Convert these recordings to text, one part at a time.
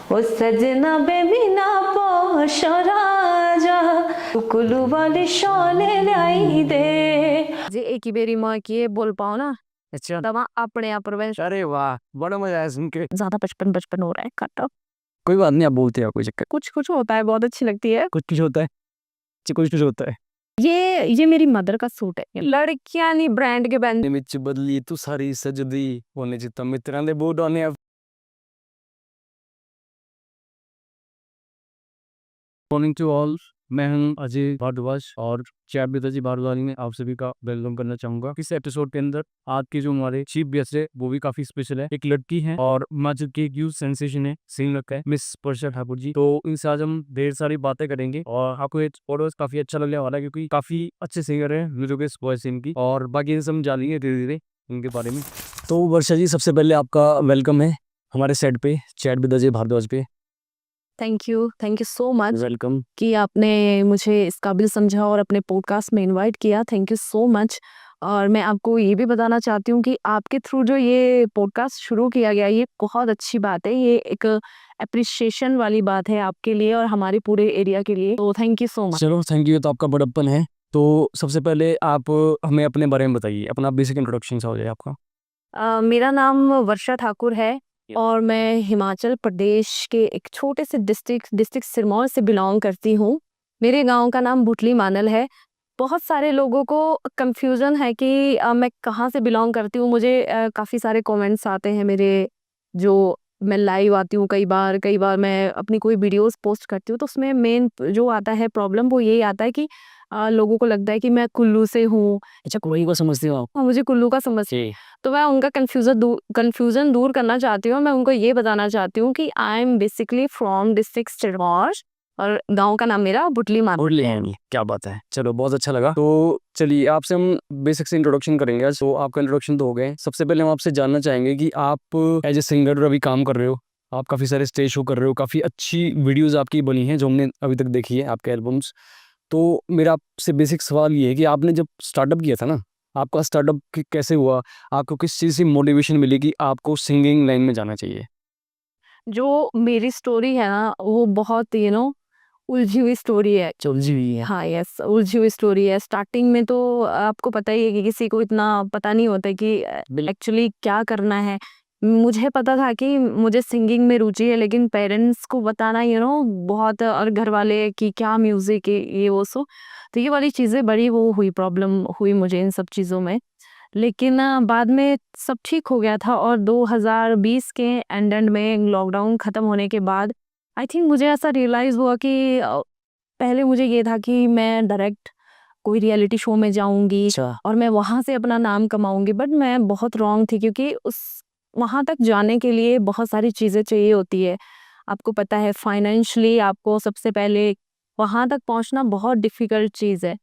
ओ सजना बेबिना पोशो राजा कुलू वाली शॉले लाई दे जे एक ही बेरी मैं किए बोल पाओ ना अच्छा। तब अपने आप प्रवेश अरे वाह, बड़ा मजा आया सुन के। ज्यादा बचपन बचपन हो रहा है कट कोई बात नहीं, आप बोलते हैं, कोई चक्कर। कुछ कुछ होता है, बहुत अच्छी लगती है। कुछ कुछ होता है जी, कुछ कुछ होता है। ये मेरी मदर का सूट है, लड़कियां नहीं ब्रांड के पहन ਵਿੱਚ ਬਦਲੀ ਤੂੰ ਸਾਰੀ ਸਜਦੀ ਉਹਨੇ ਚ ਤਾਂ ਮਿੱਤਰਾਂ ਦੇ ਬੂਟ ਆਉਣੇ ਆ। मॉर्निंग टू ऑल, मैं हूं अजय भारद्वाज और चैट विद अजय भारद्वाज में आप सभी का वेलकम करना चाहूंगा। इस एपिसोड के अंदर आज के जो हमारे चीफ गेस्ट है वो भी काफी स्पेशल है। एक लड़की है और हिमाचल की एक यूथ सेंसेशन है, सिंगर है मिस वर्षा ठाकुर जी। तो इनसे आज हम ढेर सारी बातें करेंगे और आपको ये ऑडियो काफी अच्छा लगने वाला है क्योंकि काफी अच्छे सिंगर है, म्यूजिक वॉइस इनकी, और बाकी इनसे हम जानेंगे धीरे धीरे इनके बारे में। तो वर्षा जी, सबसे पहले आपका वेलकम है हमारे सेट पे, चैट विद अजय भारद्वाज पे। Thank you so much welcome. कि आपने मुझे इस काबिल समझा और अपने पॉडकास्ट में इनवाइट किया। Thank you so much. और मैं आपको ये भी बताना चाहती हूँ कि आपके थ्रू जो ये पॉडकास्ट शुरू किया गया, ये बहुत अच्छी बात है। ये एक अप्रिशिएशन वाली बात है आपके लिए और हमारे पूरे एरिया के लिए। तो थैंक यू सो मच। चलो थैंक यू, तो आपका बड़प्पन है। तो सबसे पहले आप हमें अपने बारे में बताइए, अपना बेसिक इंट्रोडक्शन सा हो जाए आपका। मेरा नाम वर्षा ठाकुर है और मैं हिमाचल प्रदेश के एक छोटे से डिस्ट्रिक्ट सिरमौर से बिलोंग करती हूँ। मेरे गांव का नाम बुटली मानल है। बहुत सारे लोगों को कंफ्यूजन है कि मैं कहाँ से बिलोंग करती हूँ। मुझे काफ़ी सारे कमेंट्स आते हैं मेरे, जो मैं लाइव आती हूँ कई बार मैं अपनी कोई वीडियोस पोस्ट करती हूँ तो उसमें मेन जो आता है प्रॉब्लम वो यही आता है कि लोगों को लगता है कि मैं कुल्लू से हूँ। अच्छा, कोई को समझते हो आप? हाँ, मुझे कुल्लू का समझ तो मैं उनका कंफ्यूजन दूर करना चाहती हूँ। मैं उनको ये बताना चाहती हूँ कि I am basically from district Sirmaur और गांव का नाम मेरा बुटली मानल। क्या बात है, चलो बहुत अच्छा लगा। तो चलिए आपसे हम बेसिक से इंट्रोडक्शन करेंगे आज। तो आपका इंट्रोडक्शन तो हो गए। सबसे पहले हम आपसे जानना चाहेंगे कि आप एज ए सिंगर अभी काम कर रहे हो, आप काफ़ी सारे स्टेज शो कर रहे हो, काफ़ी अच्छी वीडियोज़ आपकी बनी हैं जो हमने अभी तक देखी है, आपके एल्बम्स। तो मेरा आपसे बेसिक सवाल ये है कि आपने जब स्टार्टअप किया था ना, आपका स्टार्टअप कैसे हुआ? आपको किस चीज़ से मोटिवेशन मिली कि आपको सिंगिंग लाइन में जाना चाहिए? जो मेरी स्टोरी है ना वो बहुत उलझी हुई स्टोरी है। उलझी हुई है। हाँ यस, उलझी हुई स्टोरी है। स्टार्टिंग में तो आपको पता ही है कि किसी को इतना पता नहीं होता कि एक्चुअली क्या करना है। मुझे पता था कि मुझे सिंगिंग में रुचि है, लेकिन पेरेंट्स को बताना बहुत, और घर वाले कि क्या म्यूजिक है ये वो सो। तो ये वाली चीज़ें बड़ी वो हुई, प्रॉब्लम हुई मुझे इन सब चीज़ों में। लेकिन बाद में सब ठीक हो गया था और 2020 के एंड में लॉकडाउन ख़त्म होने के बाद आई थिंक मुझे ऐसा रियलाइज़ हुआ कि पहले मुझे ये था कि मैं डायरेक्ट कोई रियलिटी शो में जाऊंगी और मैं वहाँ से अपना नाम कमाऊंगी, बट मैं बहुत रॉन्ग थी क्योंकि उस वहाँ तक जाने के लिए बहुत सारी चीज़ें चाहिए होती है। आपको पता है फाइनेंशियली आपको सबसे पहले वहाँ तक पहुँचना बहुत डिफ़िकल्ट चीज़ है।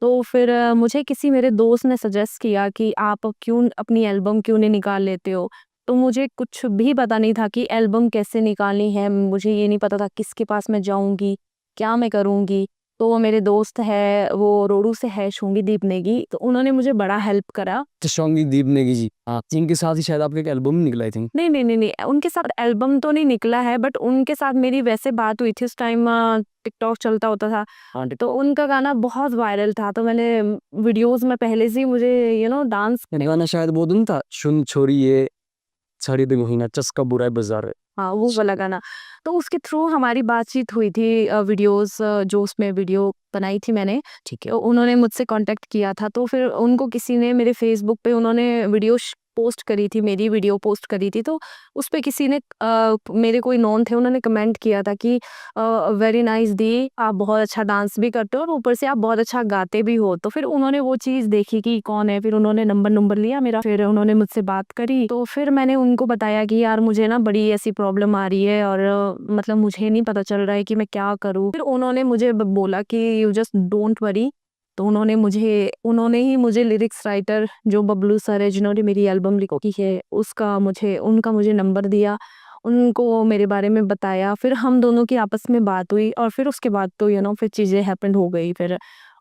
तो फिर मुझे किसी मेरे दोस्त ने सजेस्ट किया कि आप क्यों अपनी एल्बम क्यों नहीं निकाल लेते हो। तो मुझे कुछ भी पता नहीं था कि एल्बम कैसे निकालनी है, मुझे ये नहीं पता था किसके पास मैं जाऊंगी, क्या मैं करूंगी। तो वो मेरे दोस्त है, वो रोडू से है, शोंगीदीप नेगी, तो उन्होंने मुझे बड़ा हेल्प करा। शोंगीदीप नेगी जी, हाँ, जिनके साथ ही शायद आपका एक एल्बम निकला आई थिंक। नहीं नहीं नहीं नहीं, उनके साथ एल्बम तो नहीं निकला है, बट उनके साथ मेरी वैसे बात हुई थी। उस टाइम टिकटॉक चलता होता था, हाँ, तो उनका गाना बहुत वायरल था। तो मैंने वीडियोस में पहले से ही मुझे डांस। गाना शायद वो दिन था, सुन छोरी ये छड़ी दे महीना चस्का बुराई बाजार है। हाँ वो वाला गाना। तो उसके थ्रू हमारी बातचीत हुई थी। वीडियोस जो उसमें वीडियो बनाई थी मैंने, ठीक है, उन्होंने मुझसे कांटेक्ट किया था। तो फिर उनको किसी ने मेरे फेसबुक पे उन्होंने वीडियो पोस्ट करी थी, मेरी वीडियो पोस्ट करी थी। तो उस पे किसी ने मेरे कोई नॉन थे, उन्होंने कमेंट किया था कि वेरी नाइस दी, आप बहुत अच्छा डांस भी करते हो और ऊपर से आप बहुत अच्छा गाते भी हो। तो फिर उन्होंने वो चीज़ देखी कि कौन है, फिर उन्होंने नंबर लिया मेरा, फिर उन्होंने मुझसे बात करी। तो फिर मैंने उनको बताया कि यार मुझे ना बड़ी ऐसी प्रॉब्लम आ रही है और मतलब मुझे नहीं पता चल रहा है कि मैं क्या करूँ। फिर उन्होंने मुझे बोला कि यू जस्ट डोंट वरी। तो उन्होंने ही मुझे लिरिक्स राइटर जो बबलू सर है, जिन्होंने मेरी एल्बम लिखी है, उनका मुझे नंबर दिया, उनको मेरे बारे में बताया। फिर हम दोनों की आपस में बात हुई और फिर उसके बाद तो फिर चीज़ें हैपन हो गई। फिर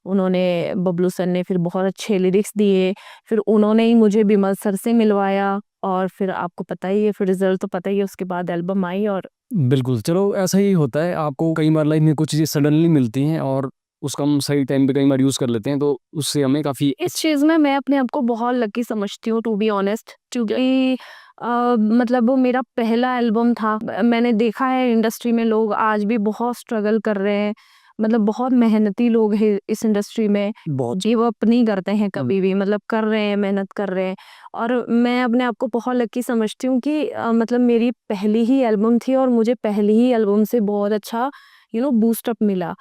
बबलू सर ने फिर बहुत अच्छे लिरिक्स दिए। फिर उन्होंने ही मुझे बिमल सर से मिलवाया और फिर आपको पता ही है, फिर रिजल्ट तो पता ही है, उसके बाद एल्बम आई और बिल्कुल, चलो ऐसा ही होता है, आपको कई बार लाइफ में कुछ चीज़ें सडनली मिलती हैं और उसका हम सही टाइम पे कई बार यूज़ कर लेते हैं, तो उससे हमें काफ़ी इस चीज़ में मैं अपने आप को बहुत लकी समझती हूँ टू बी ऑनेस्ट, क्योंकि मतलब वो मेरा पहला एल्बम था। मैंने देखा है इंडस्ट्री में लोग आज भी बहुत स्ट्रगल कर रहे हैं, मतलब बहुत मेहनती लोग हैं इस इंडस्ट्री में, बहुत गिव अप नहीं करते हैं कभी भी, मतलब कर रहे हैं, मेहनत कर रहे हैं। और मैं अपने आप को बहुत लकी समझती हूँ कि मतलब मेरी पहली ही एल्बम थी और मुझे पहली ही एल्बम से बहुत अच्छा बूस्ट अप मिला।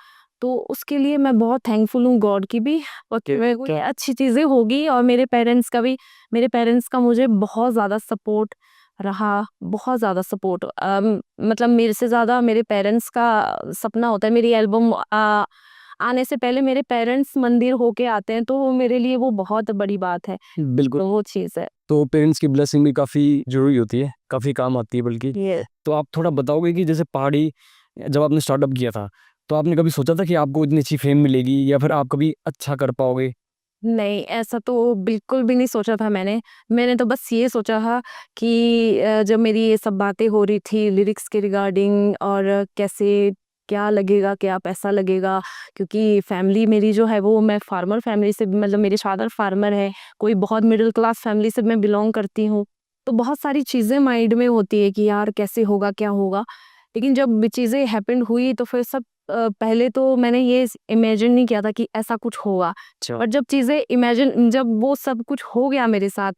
तो उसके लिए मैं बहुत थैंकफुल हूँ गॉड की भी, ओके। मेरे को ये अच्छी चीज़ें होगी। और मेरे पेरेंट्स का मुझे बहुत ज़्यादा सपोर्ट रहा, बहुत ज़्यादा सपोर्ट। मतलब मेरे से ज़्यादा मेरे पेरेंट्स का सपना होता है मेरी एल्बम आने से पहले मेरे पेरेंट्स मंदिर होके आते हैं, तो वो मेरे लिए वो बहुत बड़ी बात है। बिल्कुल, तो वो चीज़ है। तो पेरेंट्स की ब्लेसिंग भी काफ़ी ज़रूरी होती है, काफ़ी काम आती है बल्कि। ये तो आप थोड़ा बताओगे कि जैसे पहाड़ी जब आपने स्टार्टअप किया था, तो आपने कभी सोचा था कि आपको इतनी अच्छी फ़ेम मिलेगी या फिर आप कभी अच्छा कर पाओगे? नहीं, ऐसा तो बिल्कुल भी नहीं सोचा था मैंने। मैंने तो बस ये सोचा था कि जब मेरी ये सब बातें हो रही थी लिरिक्स के रिगार्डिंग और कैसे क्या लगेगा, क्या पैसा लगेगा, क्योंकि फैमिली मेरी जो है वो मैं फार्मर फैमिली से मतलब मेरे फादर फार्मर हैं, कोई बहुत मिडिल क्लास फैमिली से मैं बिलॉन्ग करती हूँ। तो बहुत सारी चीज़ें माइंड में होती है कि यार कैसे होगा, क्या होगा? लेकिन जब चीज़ें हैपेंड हुई तो फिर सब पहले तो मैंने ये इमेजिन नहीं किया था कि ऐसा कुछ होगा। अच्छा। और जब वो सब कुछ हो गया मेरे साथ,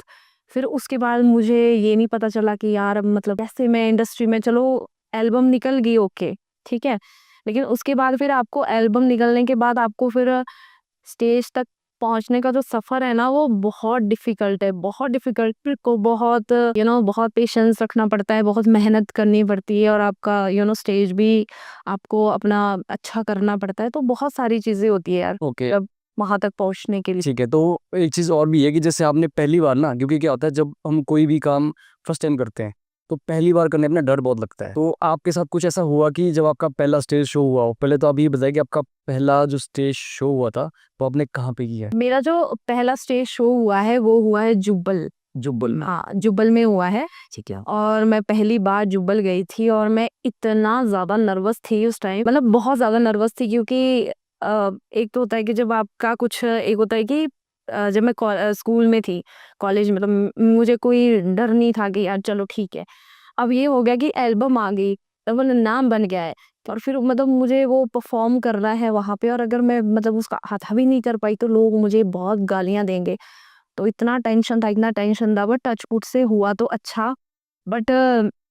फिर उसके बाद मुझे ये नहीं पता चला कि यार मतलब कैसे मैं इंडस्ट्री में, चलो एल्बम निकल गई ओके, ठीक है। लेकिन उसके बाद फिर आपको एल्बम निकलने के बाद आपको फिर स्टेज तक पहुँचने का जो सफ़र है ना वो बहुत डिफ़िकल्ट है, बहुत डिफ़िकल्ट। फिर को बहुत बहुत पेशेंस रखना पड़ता है, बहुत मेहनत करनी पड़ती है और आपका स्टेज भी आपको अपना अच्छा करना पड़ता है। तो बहुत सारी चीज़ें होती है यार, ओके। जब वहाँ तक पहुँचने के लिए। ठीक है, तो एक चीज़ और भी है कि जैसे आपने पहली बार ना, क्योंकि क्या होता है जब हम कोई भी काम फर्स्ट टाइम करते हैं, तो पहली बार करने में ना डर बहुत लगता है। तो आपके साथ कुछ ऐसा हुआ कि जब आपका पहला स्टेज शो हुआ हो? पहले तो आप ये बताइए कि आपका पहला जो स्टेज शो हुआ था, वो आपने कहाँ पे किया है? मेरा जो पहला स्टेज शो हुआ है वो हुआ है जुब्बल। जुब्बल में। हाँ, जुब्बल में हुआ है। ठीक है। और मैं पहली बार जुब्बल गई थी और मैं इतना ज़्यादा नर्वस थी उस टाइम, मतलब बहुत ज़्यादा नर्वस थी, क्योंकि एक तो होता है कि जब आपका कुछ एक होता है कि जब मैं स्कूल में थी, कॉलेज मतलब मुझे कोई डर नहीं था कि यार चलो ठीक है। अब ये हो गया कि एल्बम आ गई, अब वो नाम बन गया है और फिर मतलब मुझे वो परफ़ॉर्म करना है वहाँ पे, और अगर मैं मतलब उसका आधा भी नहीं कर पाई तो लोग मुझे बहुत गालियाँ देंगे। तो इतना टेंशन था, बट टचवुड से हुआ तो अच्छा। बट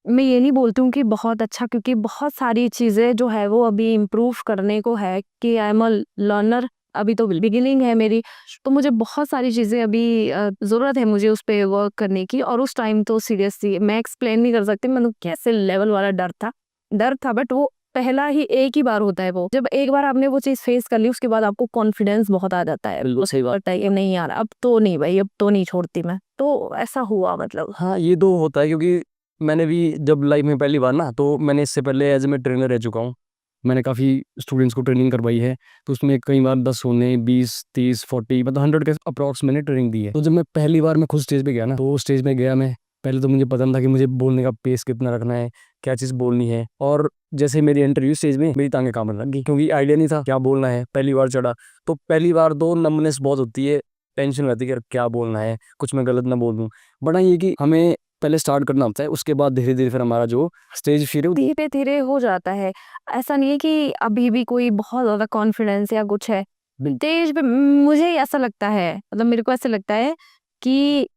मैं ये नहीं बोलती हूँ कि बहुत अच्छा, क्योंकि बहुत सारी चीज़ें जो है वो अभी इम्प्रूव करने को है, कि आई एम अ लर्नर, अभी तो बिगिनिंग है मेरी। तो मुझे बहुत सारी चीज़ें अभी ज़रूरत है मुझे उस पे वर्क करने की। और उस टाइम तो सीरियसली मैं एक्सप्लेन नहीं कर सकती मतलब कैसे लेवल वाला डर था, बट वो पहला ही एक ही बार होता है वो। जब एक बार आपने वो चीज़ फेस कर ली उसके बाद आपको कॉन्फिडेंस बहुत आ जाता है। बिल्कुल सही बात। लगता है कि नहीं यार अब तो नहीं भाई, अब तो नहीं छोड़ती मैं। तो ऐसा हुआ मतलब। हाँ, ये तो होता है क्योंकि मैंने भी जब लाइफ में पहली बार ना, तो मैंने इससे पहले एज़ मैं ट्रेनर रह चुका हूँ। मैंने काफ़ी स्टूडेंट्स को ट्रेनिंग करवाई है, तो उसमें कई बार 10 होने, 20, 30, 40 मतलब 100 के अप्रॉक्स मैंने ट्रेनिंग दी है। तो जब मैं पहली बार मैं खुद स्टेज पे गया ना, तो स्टेज पे गया मैं, पहले तो मुझे पता नहीं था कि मुझे बोलने का पेस कितना रखना है, क्या चीज़ बोलनी है। और जैसे मेरी एंट्री हुई स्टेज में, मेरी टाँगें काँपने लग गई क्योंकि आइडिया नहीं था क्या बोलना है, पहली बार चढ़ा। तो पहली बार तो नर्वसनेस बहुत होती है, टेंशन रहती है कि यार क्या बोलना है, कुछ मैं गलत ना बोल दूँ। बट हाँ, ये कि हमें पहले स्टार्ट करना होता है, उसके बाद धीरे-धीरे फिर हमारा जो स्टेज फियर है वो धीरे-धीरे हो जाता है। ऐसा नहीं है कि अभी भी कोई बहुत ज़्यादा कॉन्फिडेंस या कुछ है। बिल स्टेज पे मुझे ऐसा लगता है, मतलब मेरे को ऐसा लगता है कि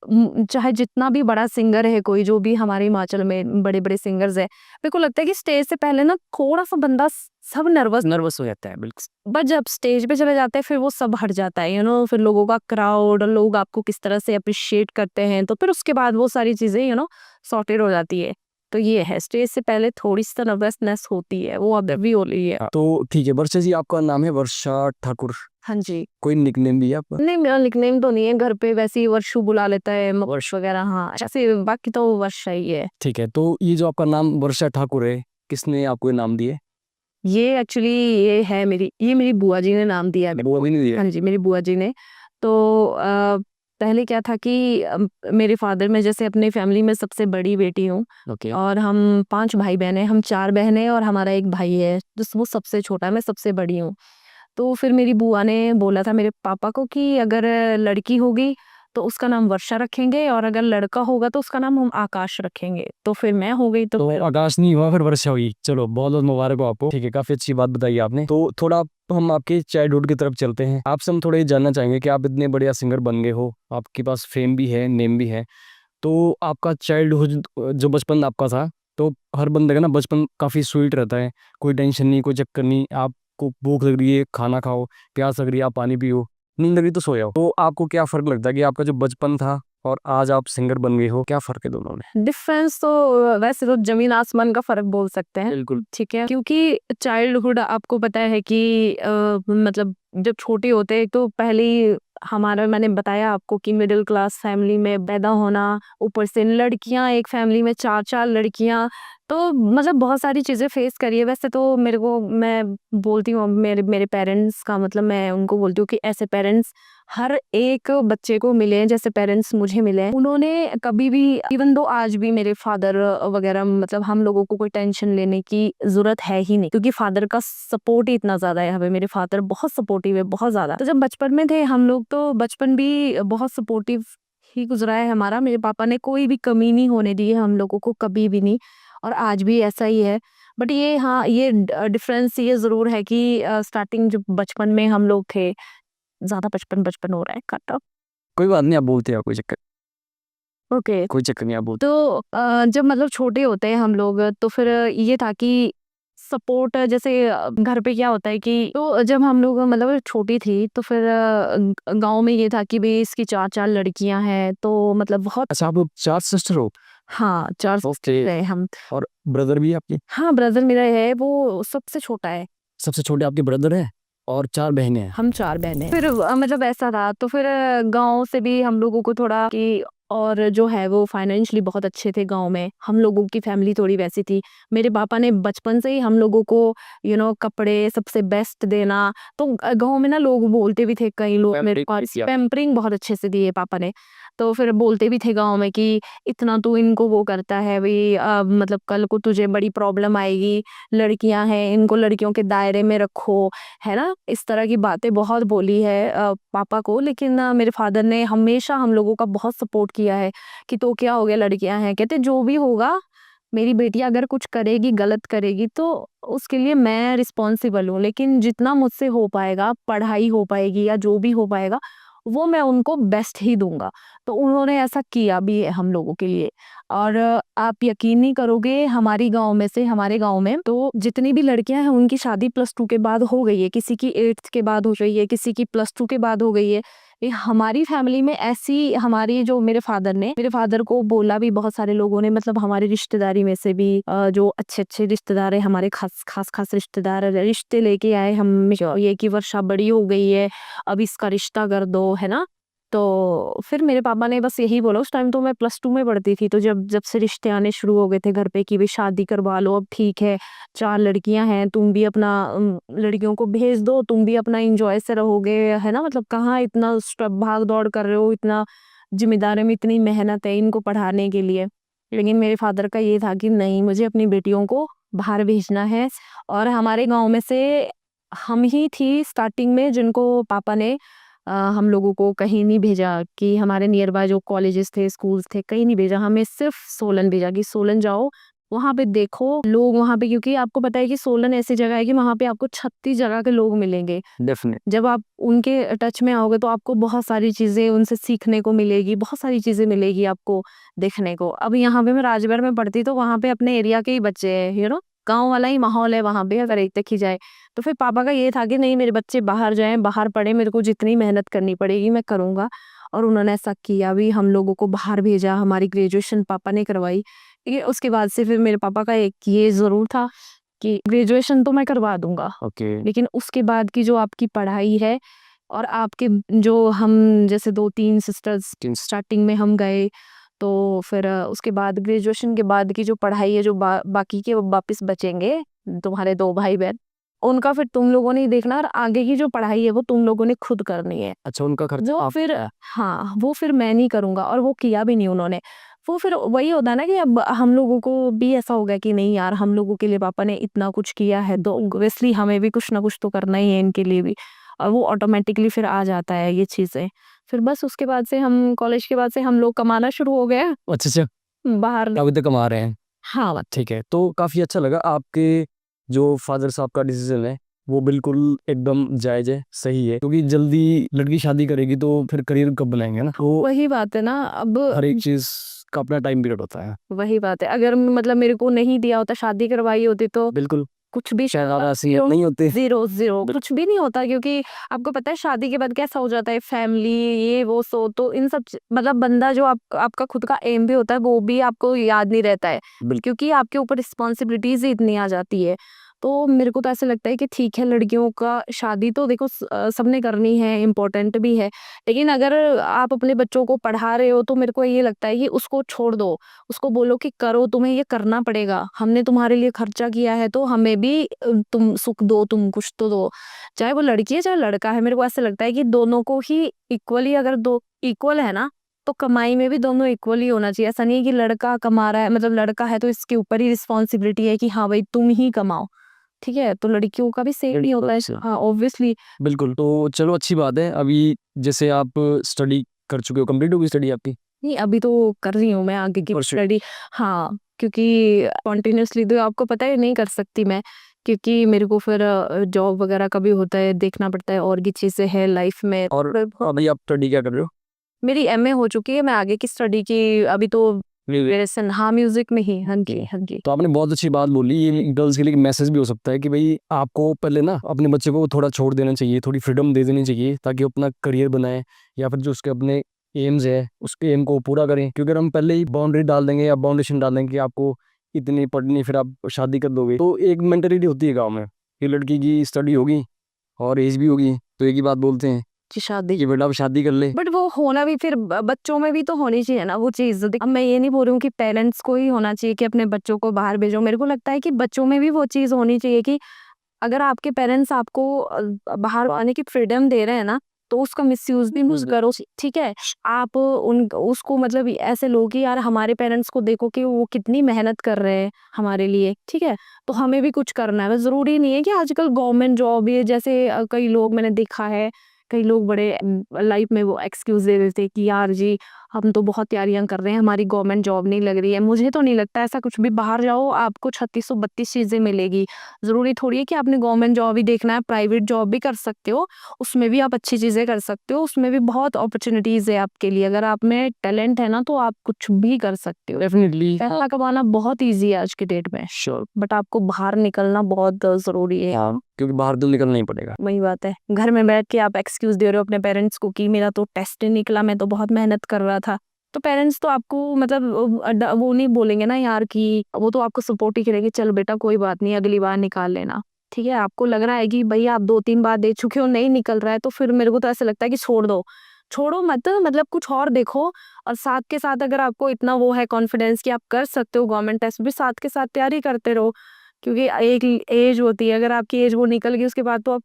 चाहे जितना भी बड़ा सिंगर है कोई, जो भी हमारे हिमाचल में बड़े-बड़े सिंगर्स हैं, मेरे को लगता है कि स्टेज से पहले ना थोड़ा-सा बंदा सब नर्वस हो जाता है, बिल्कुल। बट जब स्टेज पे चले जाते हैं फिर वो सब हट जाता है, फिर लोगों का क्राउड और लोग आपको किस तरह से अप्रिशिएट करते हैं, तो फिर उसके बाद वो सारी चीज़ें सॉर्टेड हो जाती है। तो ये है, स्टेज से पहले थोड़ी-सी तो नर्वसनेस होती है, वो अब भी हो रही है। तो ठीक है, वर्षा जी आपका नाम है वर्षा ठाकुर, हाँ जी। कोई निकनेम भी है आपका? नहीं, मेरा निकनेम तो नहीं है, घर पे वैसे ही वर्षू बुला लेता है, वर्ष वगैरह, हाँ, ऐसे बाकी तो वर्षा ही है। ठीक है, तो ये जो आपका नाम वर्षा ठाकुर है, किसने आपको ये नाम दिए? ये एक्चुअली ये मेरी बुआ जी ने नाम दिया है मेरे बुआ को। भी नहीं दिए? हाँ जी, मेरी बुआ जी ने। तो पहले क्या था कि मेरे फादर, मैं जैसे अपनी फैमिली में सबसे बड़ी बेटी हूँ ओके और हम 5 भाई-बहन हैं, हम 4 बहनें हैं और हमारा 1 भाई है, वो सबसे छोटा है, मैं सबसे बड़ी हूँ। तो फिर मेरी बुआ ने बोला था मेरे पापा को कि अगर लड़की होगी तो उसका नाम वर्षा रखेंगे और अगर लड़का होगा तो उसका नाम हम आकाश रखेंगे। तो फिर मैं हो गई तो तो आकाश नहीं हुआ, फिर वर्षा हुई। चलो बहुत बहुत मुबारक हो आपको। ठीक है, काफी अच्छी बात बताई आपने। तो थोड़ा हम आपके चाइल्डहुड की तरफ चलते हैं। आपसे हम थोड़ा ये जानना चाहेंगे कि आप इतने बढ़िया सिंगर बन गए हो, आपके पास फेम भी है, नेम भी है, तो आपका चाइल्डहुड जो बचपन आपका था, तो हर बंदे का ना बचपन काफ़ी स्वीट रहता है, कोई टेंशन नहीं, कोई चक्कर नहीं, आपको भूख लग रही है खाना खाओ, प्यास लग रही है आप पानी पियो, नींद लग रही तो सो जाओ। तो आपको क्या फ़र्क लगता है कि आपका जो बचपन था और आज आप सिंगर बन गए हो, क्या फ़र्क है दोनों में? डिफरेंस तो वैसे तो ज़मीन आसमान का फ़र्क बोल सकते हैं। बिल्कुल। ठीक है? क्योंकि चाइल्डहुड आपको पता है कि मतलब जब छोटे होते हैं तो पहले ही हमारा, मैंने बताया आपको कि मिडिल क्लास फैमिली में पैदा होना, ऊपर से लड़कियाँ, एक फैमिली में 4-4 लड़कियाँ, तो मतलब बहुत सारी चीज़ें फेस करी है। वैसे तो मेरे को, मैं बोलती हूँ मेरे मेरे पेरेंट्स का मतलब, मैं उनको बोलती हूँ कि ऐसे पेरेंट्स हर एक बच्चे को मिले हैं जैसे पेरेंट्स मुझे मिले हैं। उन्होंने कभी भी, इवन दो आज भी मेरे फादर वगैरह, मतलब हम लोगों को कोई टेंशन लेने की जरूरत है ही नहीं क्योंकि फादर का सपोर्ट ही इतना ज्यादा है हमें। मेरे फादर बहुत सपोर्टिव है, बहुत ज्यादा। तो जब बचपन में थे हम लोग तो बचपन भी बहुत सपोर्टिव ही गुजरा है हमारा। मेरे पापा ने कोई भी कमी नहीं होने दी है हम लोगों को, कभी भी नहीं, और आज भी ऐसा ही है। बट ये, हाँ, ये डिफरेंस ये जरूर है कि स्टार्टिंग जब बचपन में हम लोग थे, ज्यादा बचपन बचपन हो रहा है काटा। कोई बात नहीं, आप बोलते हैं, ओके। कोई चक्कर नहीं, आप बोलते। तो जब मतलब छोटे होते हैं हम लोग तो फिर ये था कि सपोर्ट, जैसे घर पे क्या होता है कि, तो जब हम लोग मतलब छोटी थी तो फिर गांव में ये था कि भाई इसकी 4-4 लड़कियां हैं, तो मतलब बहुत। अच्छा, आप 4 सिस्टर हो? हाँ, 4 ओके। है हम। और ब्रदर भी है आपके? हाँ, ब्रदर मेरा है, वो सबसे छोटा है। सबसे छोटे आपके ब्रदर है और 4 बहनें हैं। हम 4 बहनें। फिर मतलब ऐसा था तो फिर गाँव से भी हम लोगों को थोड़ा कि, और जो है वो फाइनेंशियली बहुत अच्छे थे गाँव में। हम लोगों की फैमिली थोड़ी वैसी थी। मेरे पापा ने बचपन से ही हम लोगों को कपड़े सबसे बेस्ट देना। तो गाँव में ना लोग बोलते भी थे, कई लोग मेरे पास पैम्परिंग बहुत अच्छे से दिए पापा ने। तो फिर बोलते भी थे गाँव में कि इतना तू इनको वो करता है भई, मतलब कल को तुझे बड़ी प्रॉब्लम आएगी, लड़कियाँ हैं, इनको लड़कियों के दायरे में रखो। है ना? इस तरह की बातें बहुत बोली है पापा को, लेकिन मेरे फादर ने हमेशा हम लोगों का बहुत सपोर्ट किया है कि तो क्या हो गया, लड़कियां हैं, कहते जो भी होगा, मेरी बेटी अगर कुछ करेगी, गलत करेगी तो उसके लिए मैं रिस्पॉन्सिबल हूँ, लेकिन जितना मुझसे हो पाएगा, पढ़ाई हो पाएगी या जो भी हो पाएगा, वो मैं उनको बेस्ट ही दूंगा। तो उन्होंने ऐसा किया भी है हम लोगों के लिए। और आप यकीन नहीं करोगे, हमारे गांव में तो जितनी भी लड़कियां हैं उनकी शादी +2 के बाद हो गई है, किसी की 8th के बाद हो गई है, किसी की +2 के बाद हो गई है। ये हमारी फैमिली में ऐसी, हमारी जो मेरे फादर को बोला भी बहुत सारे लोगों ने, मतलब हमारी रिश्तेदारी में से भी जो अच्छे रिश्तेदार है हमारे, खास रिश्तेदार रिश्ते लेके आए हम, ये कि वर्षा बड़ी हो गई है, अब इसका रिश्ता कर दो, है ना। तो फिर मेरे पापा ने बस यही बोला, उस टाइम तो मैं +2 में पढ़ती थी, तो जब जब से रिश्ते आने शुरू हो गए थे घर पे कि भाई शादी करवा लो, अब ठीक है, 4 लड़कियां हैं, तुम भी अपना लड़कियों को भेज दो, तुम भी अपना एंजॉय से रहोगे, है ना, मतलब कहाँ इतना भाग दौड़ कर रहे हो, इतना जिम्मेदारी में, इतनी मेहनत है इनको पढ़ाने के लिए। लेकिन मेरे फादर का ये था कि नहीं, मुझे अपनी बेटियों को बाहर भेजना है। और हमारे गांव में से हम ही थी स्टार्टिंग में जिनको पापा ने हम लोगों को कहीं नहीं भेजा, कि हमारे नियर बाय जो कॉलेजेस थे, स्कूल्स थे, कहीं नहीं भेजा, हमें सिर्फ सोलन भेजा कि सोलन जाओ, वहां पे देखो लोग वहां पे, क्योंकि आपको पता है कि सोलन ऐसी जगह है कि वहां पे आपको 36 जगह के लोग मिलेंगे। डेफिनेट। जब आप उनके टच में आओगे तो आपको बहुत सारी चीजें उनसे सीखने को मिलेगी, बहुत सारी चीजें मिलेगी आपको देखने को। अब यहाँ पे मैं राजगढ़ में पढ़ती, तो वहां पे अपने एरिया के ही बच्चे हैं, गांव वाला ही माहौल है वहां पे, अगर एक देखी जाए। तो फिर पापा का ये था कि नहीं, मेरे बच्चे बाहर जाएं, बाहर पढ़े, मेरे को जितनी मेहनत करनी पड़ेगी मैं करूंगा। और उन्होंने ऐसा किया भी, हम लोगों को बाहर भेजा, हमारी ग्रेजुएशन पापा ने करवाई। ठीक है, उसके बाद से फिर मेरे पापा का एक ये जरूर था कि ग्रेजुएशन तो मैं करवा दूंगा, ओके। लेकिन उसके बाद की जो आपकी पढ़ाई है, और आपके जो, हम जैसे 2-3 सिस्टर्स स्टार्टिंग में हम गए, तो फिर उसके बाद ग्रेजुएशन के बाद की जो पढ़ाई है, जो बाकी के वो वापस बचेंगे, तुम्हारे 2 भाई बहन, उनका फिर तुम लोगों ने ही देखना, और आगे की जो पढ़ाई है वो तुम लोगों ने खुद करनी है। अच्छा, उनका खर्चा जो आप फिर हाँ, वो फिर मैं नहीं करूँगा, और वो किया भी नहीं उन्होंने। वो फिर वही होता है ना कि अब हम लोगों को भी ऐसा हो गया कि नहीं यार, हम लोगों के लिए पापा ने इतना कुछ किया है, तो ऑब्वियसली हमें भी कुछ ना कुछ तो करना ही है इनके लिए भी, और वो ऑटोमेटिकली फिर आ जाता है ये चीज़ें। फिर बस उसके बाद से हम कॉलेज के बाद से हम लोग कमाना शुरू हो गए अच्छा अच्छा, बाहर। अभी तक कमा रहे हैं। हाँ, ठीक है, तो काफ़ी अच्छा लगा आपके जो फादर साहब का डिसीजन है वो बिल्कुल एकदम जायज़ है, सही है, क्योंकि जल्दी लड़की शादी करेगी तो फिर करियर कब बनाएंगे ना, तो वही बात है ना। अब हर एक चीज़ का अपना टाइम पीरियड होता है। वही बात है, अगर मतलब मेरे को नहीं दिया होता, शादी करवाई होती, तो बिल्कुल, कुछ भी शायद आप ऐसे ही नहीं होते। ज़ीरो ज़ीरो कुछ भी नहीं होता, क्योंकि आपको पता है शादी के बाद कैसा हो जाता है, फैमिली ये वो सो, तो इन सब मतलब बंदा जो आपका खुद का एम भी होता है वो भी आपको याद नहीं रहता है, क्योंकि आपके ऊपर रिस्पॉन्सिबिलिटीज ही इतनी आ जाती है। तो मेरे को तो ऐसा लगता है कि ठीक है, लड़कियों का शादी तो देखो सबने करनी है, इम्पोर्टेंट भी है, लेकिन अगर आप अपने बच्चों को पढ़ा रहे हो तो मेरे को ये लगता है कि उसको छोड़ दो, उसको बोलो कि करो, तुम्हें ये करना पड़ेगा, हमने तुम्हारे लिए खर्चा किया है तो हमें भी तुम सुख दो, तुम कुछ तो दो, चाहे वो लड़की है चाहे लड़का है। मेरे को ऐसा लगता है कि दोनों को ही इक्वली, अगर दो इक्वल है ना, तो कमाई में भी दोनों इक्वल ही होना चाहिए। ऐसा नहीं है कि लड़का कमा रहा है, मतलब लड़का है तो इसके ऊपर ही रिस्पॉन्सिबिलिटी है कि हाँ भाई तुम ही कमाओ, ठीक है, तो लड़कियों का भी सेम ही होता है। हाँ, ऑब्वियसली। बिल्कुल, तो चलो अच्छी बात है। अभी जैसे आप स्टडी कर चुके हो, कंप्लीट हो गई स्टडी आपकी? नहीं, अभी तो कर रही हूँ मैं आगे की Pursue। स्टडी। हाँ, क्योंकि कॉन्टिन्यूसली तो आपको पता है नहीं कर सकती मैं, क्योंकि मेरे को फिर जॉब वगैरह का भी होता है, देखना पड़ता है, और भी चीज़ें हैं लाइफ में। और अभी आप स्टडी क्या कर रहे हो? मेरी एमए हो चुकी है, मैं आगे की स्टडी की अभी तो ग्रेजुएशन, हाँ म्यूजिक में ही। हाँ जी, हाँ जी। तो आपने बहुत अच्छी बात बोली, ये गर्ल्स के लिए मैसेज भी हो सकता है कि भाई आपको पहले ना अपने बच्चे को थोड़ा छोड़ देना चाहिए, थोड़ी फ्रीडम दे देनी चाहिए, ताकि वो अपना करियर बनाए, या फिर जो उसके अपने एम्स है उसके एम को पूरा करें। क्योंकि अगर हम पहले ही बाउंड्री डाल देंगे या बाउंडेशन डाल देंगे कि आपको इतनी पढ़नी, फिर आप शादी कर दोगे, तो एक मेंटेलिटी होती है गाँव में कि लड़की की स्टडी होगी और एज भी होगी, तो एक ही बात बोलते हैं कि शादी, कि बेटा अब शादी कर ले। बट वो होना भी फिर बच्चों में भी तो होनी चाहिए ना वो चीज। अब मैं ये नहीं बोल रही हूँ कि पेरेंट्स को ही होना चाहिए कि अपने बच्चों को बाहर भेजो, मेरे को लगता है कि बच्चों में भी वो चीज होनी चाहिए कि अगर आपके पेरेंट्स आपको बाहर आने की फ्रीडम दे रहे हैं ना, तो उसका मिसयूज भी मत करो, ठीक है। आप उन उसको मतलब ऐसे लो कि यार हमारे पेरेंट्स को देखो कि वो कितनी मेहनत कर रहे हैं हमारे लिए, ठीक है, तो हमें भी कुछ करना है। जरूरी नहीं है कि आजकल गवर्नमेंट जॉब ये जैसे कई लोग मैंने देखा है, कई लोग बड़े लाइफ में वो एक्सक्यूज दे देते हैं कि यार जी हम तो बहुत तैयारियां कर रहे हैं, हमारी गवर्नमेंट जॉब नहीं लग रही है। मुझे तो नहीं लगता ऐसा कुछ भी, बाहर जाओ आपको 3632 चीजें मिलेगी। जरूरी थोड़ी है कि आपने गवर्नमेंट जॉब ही देखना है, प्राइवेट जॉब भी कर सकते हो, उसमें भी आप अच्छी चीजें कर सकते हो, उसमें भी बहुत अपॉर्चुनिटीज है आपके लिए। अगर आप में टैलेंट है ना तो आप कुछ भी कर सकते हो। डेफिनेटली। पैसा कमाना बहुत ईजी है आज की डेट में, श्योर। बट आपको बाहर निकलना बहुत जरूरी है। क्योंकि बाहर तो निकलना ही पड़ेगा। वही बात है, घर में बैठ के आप एक्सक्यूज दे रहे हो अपने पेरेंट्स को कि मेरा तो टेस्ट नहीं निकला, मैं तो बहुत मेहनत कर रहा था, तो पेरेंट्स तो आपको मतलब वो नहीं बोलेंगे ना यार, कि वो तो आपको सपोर्ट ही करेंगे, चल बेटा कोई बात नहीं अगली बार निकाल लेना, ठीक है। आपको लग रहा है कि भाई आप 2-3 बार दे चुके हो, नहीं निकल रहा है, तो फिर मेरे को तो ऐसा लगता है कि छोड़ दो, छोड़ो मत, मतलब कुछ और देखो। और साथ के साथ अगर आपको इतना वो है कॉन्फिडेंस कि आप कर सकते हो गवर्नमेंट टेस्ट भी, साथ के साथ तैयारी करते रहो, क्योंकि एक एज होती है, अगर आपकी एज वो निकल गई उसके बाद तो आप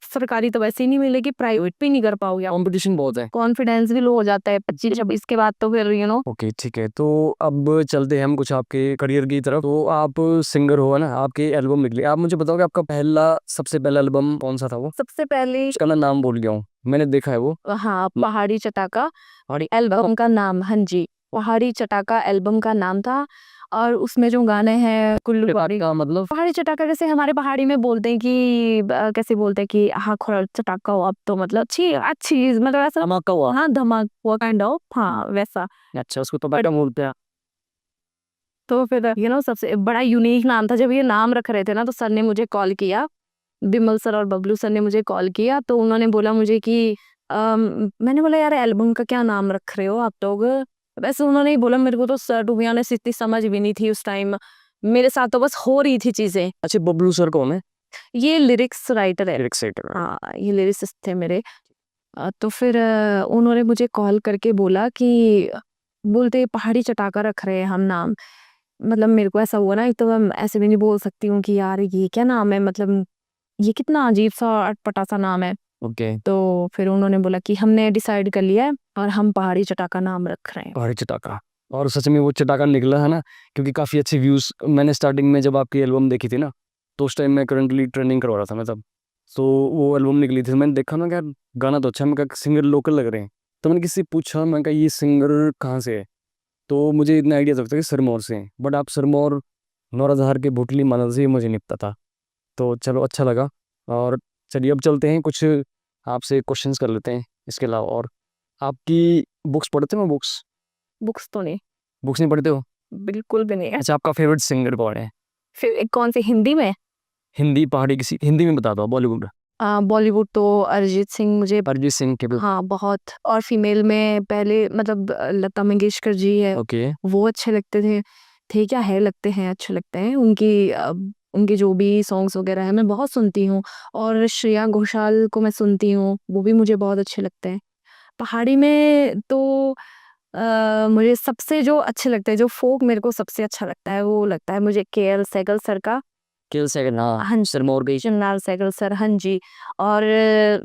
सरकारी तो वैसे ही नहीं मिलेगी, प्राइवेट भी नहीं कर पाओगे, कंपटीशन बहुत है, कॉन्फिडेंस भी लो हो जाता है 25-26 के बाद, तो फिर ओके ठीक है। तो अब चलते हैं हम कुछ आपके करियर की तरफ। तो आप सिंगर हो है ना, आपके एल्बम निकले, आप मुझे बताओगे आपका सबसे पहला एल्बम कौन सा था? वो सबसे पहले उसका मैं नाम भूल गया हूँ, मैंने देखा है वो। हाँ, पहाड़ी चटाका एल्बम का नाम, हाँ जी, पहाड़ी चटाका एल्बम का नाम था। और उसमें जो गाने हैं कुल्लू बारी का मतलब पहाड़ी चटाका, जैसे हमारे पहाड़ी में बोलते हैं कि कैसे बोलते हैं कि हाँ खोरा चटाका हो, अब तो मतलब अच्छी अच्छी मतलब ऐसा धमाका हुआ। हाँ धमाक हुआ काइंड ऑफ, हाँ वैसा। अच्छा, उसको तो बड़ा बोलते हैं। तो फिर सबसे बड़ा यूनिक नाम था। जब ये नाम रख रहे थे ना तो सर ने मुझे कॉल किया, बिमल सर और बबलू सर ने मुझे कॉल किया, तो उन्होंने बोला मुझे कि मैंने बोला यार एल्बम का क्या नाम रख रहे हो आप लोग। वैसे उन्होंने ही बोला, मेरे को तो सर टू बी ऑनेस्ट इतनी समझ भी नहीं थी उस टाइम, मेरे साथ तो बस हो रही थी चीजें। अच्छा, बबलू सर कौन है? ये लिरिक्स राइटर है, लिरिक्स राइटर। हाँ ये लिरिसिस्ट थे मेरे। तो फिर उन्होंने मुझे कॉल करके बोला कि बोलते पहाड़ी चटाका रख रहे हैं हम नाम। मतलब मेरे को ऐसा हुआ ना, एक तो मैं ऐसे भी नहीं बोल सकती हूँ कि यार ये क्या नाम है, मतलब ये कितना अजीब-सा अटपटा-सा नाम है। ओके, तो फिर उन्होंने बोला कि हमने डिसाइड कर लिया है और हम पहाड़ी चटाका नाम रख रहे हैं। पहाड़ी चटाका। और सच में वो चटाका निकला है ना, क्योंकि काफ़ी अच्छे व्यूज़ मैंने स्टार्टिंग में जब आपकी एल्बम देखी थी ना, तो उस टाइम मैं करंटली ट्रेनिंग करवा रहा था मैं तब। तो वो एल्बम निकली थी, मैंने देखा ना कि यार गाना तो अच्छा है, मैं कहा सिंगर लोकल लग रहे हैं। तो मैंने किसी से पूछा, मैं कहा ये सिंगर कहाँ से है? तो मुझे इतना आइडिया था कि सिरमौर से हैं, बट आप सिरमौर नौराधार के भुटली मानल से, ये मुझे नहीं पता था। तो चलो अच्छा लगा। और चलिए अब चलते हैं, कुछ आपसे क्वेश्चंस कर लेते हैं इसके अलावा। और आपकी बुक्स पढ़ते हो? बुक्स बुक्स तो नहीं, बुक्स नहीं पढ़ते हो? बिल्कुल भी नहीं है। अच्छा, आपका फेवरेट सिंगर कौन है? फिर कौन से, हिंदी में? हिंदी, पहाड़ी, किसी हिंदी में बता दो, बॉलीवुड। बॉलीवुड तो अरिजीत सिंह मुझे, अरिजीत सिंह के। हाँ बहुत। और फीमेल में पहले मतलब लता मंगेशकर जी है, ओके, वो अच्छे लगते थे क्या है, लगते हैं, अच्छे लगते हैं उनकी उनके जो भी सॉन्ग्स वगैरह है मैं बहुत सुनती हूँ। और श्रेया घोषाल को मैं सुनती हूँ, वो भी मुझे बहुत अच्छे लगते हैं। पहाड़ी में तो मुझे सबसे जो अच्छे लगते हैं, जो फोक मेरे को सबसे अच्छा लगता है, वो लगता है मुझे केएल सहगल सर का। किल सेकंड, हाँ हाँ, सिरमौर गई। चिन्नार सहगल सर, हाँ जी। और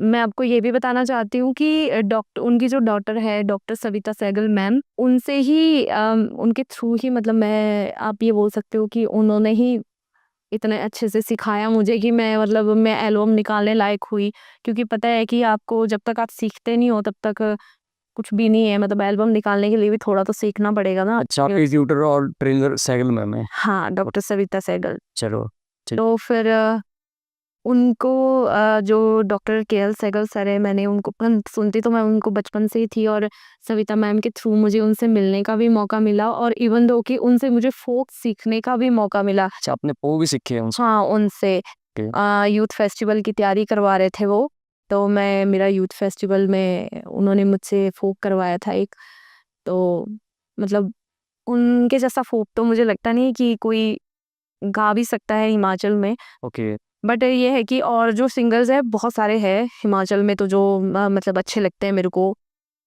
मैं आपको ये भी बताना चाहती हूँ कि डॉक्टर, उनकी जो डॉटर है डॉक्टर सविता सहगल मैम, उनसे ही उनके थ्रू ही मतलब मैं, आप ये बोल सकते हो कि उन्होंने ही इतने अच्छे से सिखाया मुझे कि मैं मतलब मैं एल्बम निकालने लायक हुई। क्योंकि पता है कि आपको जब तक आप सीखते नहीं हो तब तक कुछ भी नहीं है, मतलब एल्बम निकालने के लिए भी थोड़ा तो सीखना पड़ेगा ना। अच्छा, आपके ट्यूटर और ट्रेनर सहगल मैम है? हाँ, डॉक्टर सविता सहगल। चलो ठीक। तो फिर उनको जो डॉक्टर केएल सहगल सर है, मैंने उनको सुनती तो मैं उनको बचपन से ही थी। और सविता मैम के थ्रू मुझे उनसे मिलने का भी मौका मिला, और इवन दो कि उनसे मुझे फोक सीखने का भी मौका मिला। अच्छा, आपने वो भी सीखे हैं उनसे? हाँ, उनसे ओके। यूथ फेस्टिवल की तैयारी करवा रहे थे वो, तो मैं, मेरा यूथ फेस्टिवल में उन्होंने मुझसे फोक करवाया था एक। तो मतलब उनके जैसा फोक तो मुझे लगता नहीं कि कोई गा भी सकता है हिमाचल में। ओके, बट ये है कि और जो सिंगर्स है बहुत सारे हैं हिमाचल में, तो जो मतलब अच्छे लगते हैं मेरे को,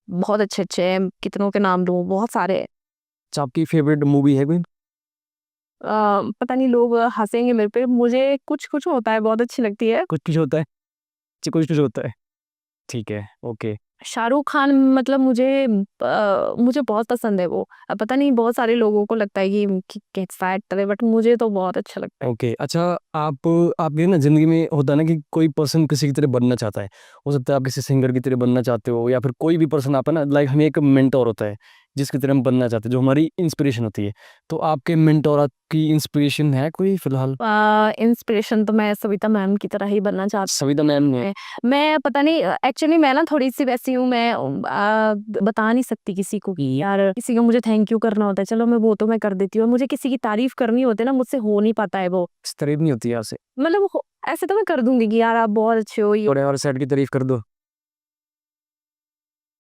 बहुत अच्छे अच्छे हैं, कितनों के नाम लूं, बहुत सारे हैं। अच्छा आपकी फेवरेट मूवी है कोई? पता नहीं, लोग हंसेंगे मेरे पे, मुझे कुछ कुछ होता है बहुत अच्छी लगती है। कुछ कुछ होता है, जी कुछ कुछ होता है, ठीक है, ओके। शाहरुख खान मतलब मुझे बहुत पसंद है वो। अब पता नहीं बहुत सारे लोगों को लगता है कि कैसा एक्टर है, बट मुझे तो बहुत अच्छा लगता है। ओके, अच्छा आपकी ना ज़िंदगी में होता है ना कि कोई पर्सन किसी की तरह बनना चाहता है। हो सकता है आप किसी सिंगर की तरह बनना चाहते हो, या फिर कोई भी पर्सन आप है ना, लाइक हमें एक मेंटर होता है जिसकी तरह हम बनना चाहते हैं, जो हमारी इंस्पिरेशन होती है। तो आपके मेंटर, आपकी इंस्पिरेशन है कोई फिलहाल? इंस्पिरेशन तो मैं सविता मैम की तरह ही बनना चाहती सविता मैम ने? हूँ। मैं पता नहीं, एक्चुअली मैं ना थोड़ी सी वैसी हूँ, मैं बता नहीं सकती किसी को कि यार किसी को मुझे थैंक यू करना होता है, चलो मैं वो तो मैं कर देती हूँ। मुझे किसी की तारीफ करनी होती है ना, मुझसे हो नहीं पाता है वो। इस तारीफ नहीं होती है आपसे? मतलब ऐसे तो मैं कर दूंगी कि यार आप बहुत अच्छे हो, ये थोड़े और सेट की तारीफ कर दो,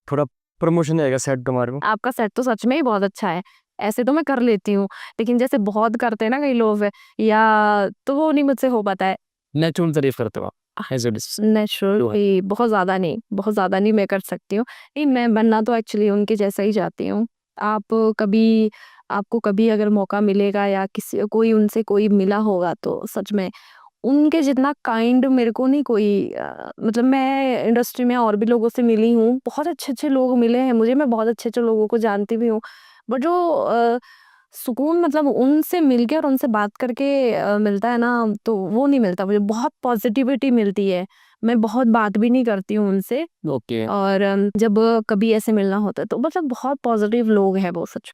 थोड़ा प्रमोशन आएगा सेट तुम्हारे को। आपका सेट तो सच में ही बहुत अच्छा है, ऐसे तो मैं कर लेती हूँ। लेकिन जैसे बहुत करते हैं ना कई लोग, या तो वो नहीं मुझसे हो पाता है। नेचुरल तारीफ करते हो आप, एज इट इज। नेचुरल बहुत ज्यादा नहीं, बहुत ज्यादा नहीं मैं कर सकती हूँ। नहीं, मैं बनना तो एक्चुअली उनके जैसा ही चाहती हूँ। आप कभी, आपको कभी अगर मौका मिलेगा या किसी कोई उनसे कोई मिला होगा, तो सच में उनके जितना काइंड मेरे को नहीं कोई मतलब मैं इंडस्ट्री में और भी लोगों से मिली हूँ, बहुत अच्छे अच्छे लोग मिले हैं मुझे, मैं बहुत अच्छे अच्छे लोगों को जानती भी हूँ। बट जो सुकून मतलब उनसे मिलके और उनसे बात करके मिलता है ना, तो वो नहीं मिलता मुझे। बहुत पॉजिटिविटी मिलती है, मैं बहुत बात भी नहीं करती हूँ उनसे। ओके, और जब कभी ऐसे मिलना होता है तो मतलब बहुत पॉजिटिव लोग हैं वो, सच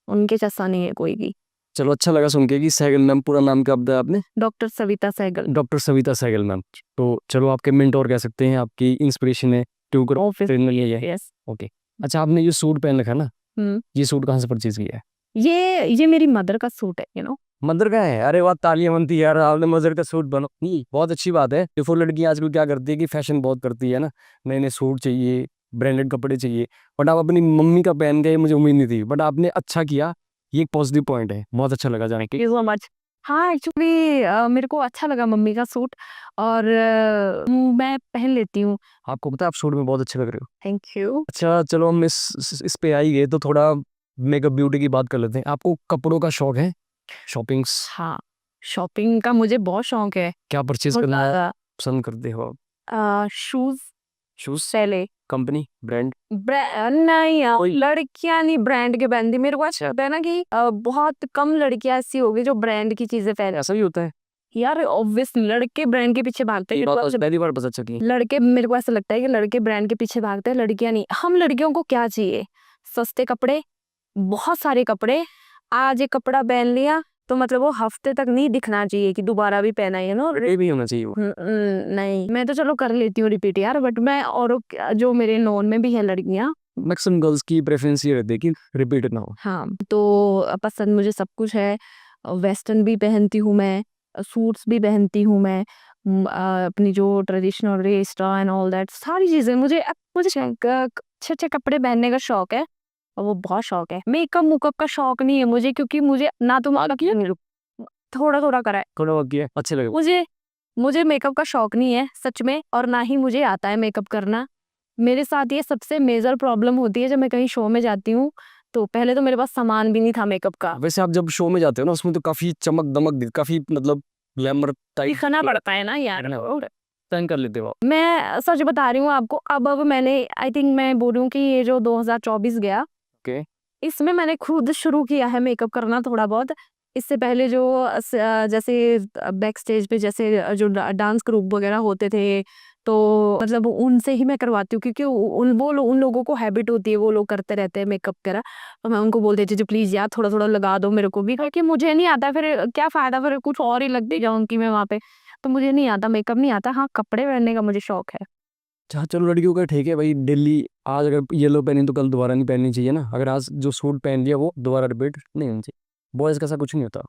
उनके जैसा नहीं है कोई भी। चलो अच्छा लगा सुन के कि सहगल मैम, पूरा नाम क्या बताया आपने? Doctor Savita Sehgal. Doctor Savita Sehgal ma'am. तो चलो आपके मेंटोर कह सकते हैं, आपकी इंस्पिरेशन है, ट्यूकर ऑफिस, ट्रेनर ये है। यस। ओके, अच्छा आपने जो सूट पहन रखा है ना, हम्म, ये सूट कहाँ से परचेज किया है? ये मेरी मदर का सूट है, मदर का है? अरे वाह, तालियां बनती है यार, आपने मदर का सूट बनो, बहुत अच्छी बात है। देखो लड़कियां आजकल क्या करती है कि फैशन बहुत करती है ना, नए नए सूट चाहिए, ब्रांडेड कपड़े चाहिए। बट आप अपनी मम्मी का पहन गए, मुझे उम्मीद नहीं थी, बट आपने अच्छा किया, ये एक पॉजिटिव पॉइंट है, बहुत अच्छा लगा जान के। You so much. हाँ, एक्चुअली मेरे को अच्छा लगा मम्मी का सूट, और मैं पहन लेती हूँ। आपको पता है आप सूट में बहुत अच्छे लग रहे हो। Thank you. अच्छा चलो हम इस पे आ ही गए, तो थोड़ा मेकअप ब्यूटी की बात कर लेते हैं। आपको कपड़ों का शौक है? शॉपिंग्स हाँ, शॉपिंग का मुझे बहुत शौक है। क्या परचेज बहुत करना है? ज्यादा। पसंद करते हो आप? शूज शूज, पहले कंपनी, ब्रांड? नहीं यार, कोई- लड़कियां नहीं ब्रांड के पहनती। मेरे को ऐसा लगता है ना कि बहुत कम लड़कियां ऐसी होगी जो ब्रांड की चीजें पहने। ऐसा भी होता है? यार ऑब्वियस लड़के ब्रांड के पीछे भागते ये हैं। बात आज पहली बार पता चली। लड़के, मेरे को ऐसा लगता है कि लड़के ब्रांड के पीछे भागते हैं, लड़कियां नहीं। हम लड़कियों को क्या चाहिए? सस्ते कपड़े, बहुत सारे कपड़े। आज एक कपड़ा पहन लिया तो मतलब वो हफ्ते तक नहीं दिखना चाहिए कि दोबारा भी पहना है ना। ये भी होना चाहिए वो। नहीं, मैं तो चलो कर लेती हूँ रिपीट यार, बट मैं और जो मेरे नोन में भी है लड़कियां। मैक्सिमम गर्ल्स की प्रेफरेंस ये रहती है कि रिपीट ना हो। हाँ, तो पसंद मुझे सब कुछ है। वेस्टर्न भी पहनती हूँ मैं, सूट्स भी पहनती हूँ मैं, अपनी जो traditional dress and all that सारी चीजें मुझे अच्छे अच्छे कपड़े पहनने का शौक है। और वो बहुत शौक है। मेकअप मुकअप का शौक नहीं है मुझे, क्योंकि मुझे ना तुम थोड़ा थोड़ा करा है थोड़ा वक्त किया अच्छे लगे। मुझे मेकअप का शौक नहीं है सच में, और ना ही मुझे आता है मेकअप करना। मेरे साथ ये सबसे मेजर प्रॉब्लम होती है जब मैं कहीं शो में जाती हूँ। तो पहले तो मेरे पास सामान भी नहीं था मेकअप का। वैसे आप जब शो में जाते हो ना उसमें तो काफी चमक दमक काफी मतलब ग्लैमर टाइप दिखना पड़ता है ना यार। टर्न कर लेते हो आप। मैं सच बता रही हूँ आपको। अब मैंने आई थिंक मैं बोल रही हूँ कि ये जो 2024 गया, ओके। इसमें मैंने खुद शुरू किया है मेकअप करना थोड़ा बहुत। इससे पहले जो जैसे बैक स्टेज पे जैसे जो डांस ग्रुप वगैरह होते थे, तो मतलब उनसे ही मैं करवाती हूँ, क्योंकि उन लोगों को हैबिट होती है, वो लोग करते रहते हैं मेकअप वगैरह। तो मैं उनको बोल देती थी प्लीज यार थोड़ा थोड़ा लगा दो मेरे को भी, क्योंकि मुझे नहीं आता, फिर क्या फायदा, फिर कुछ और ही लगती जाऊंगी मैं वहां पे। तो मुझे नहीं आता, मेकअप नहीं आता। हाँ, कपड़े पहनने का मुझे शौक है। अच्छा चलो लड़कियों का ठीक है भाई, दिल्ली आज अगर येलो पहनी तो कल दोबारा नहीं पहननी चाहिए ना। अगर आज जो सूट पहन लिया वो दोबारा रिपीट नहीं होनी चाहिए। बॉयज का ऐसा कुछ नहीं होता।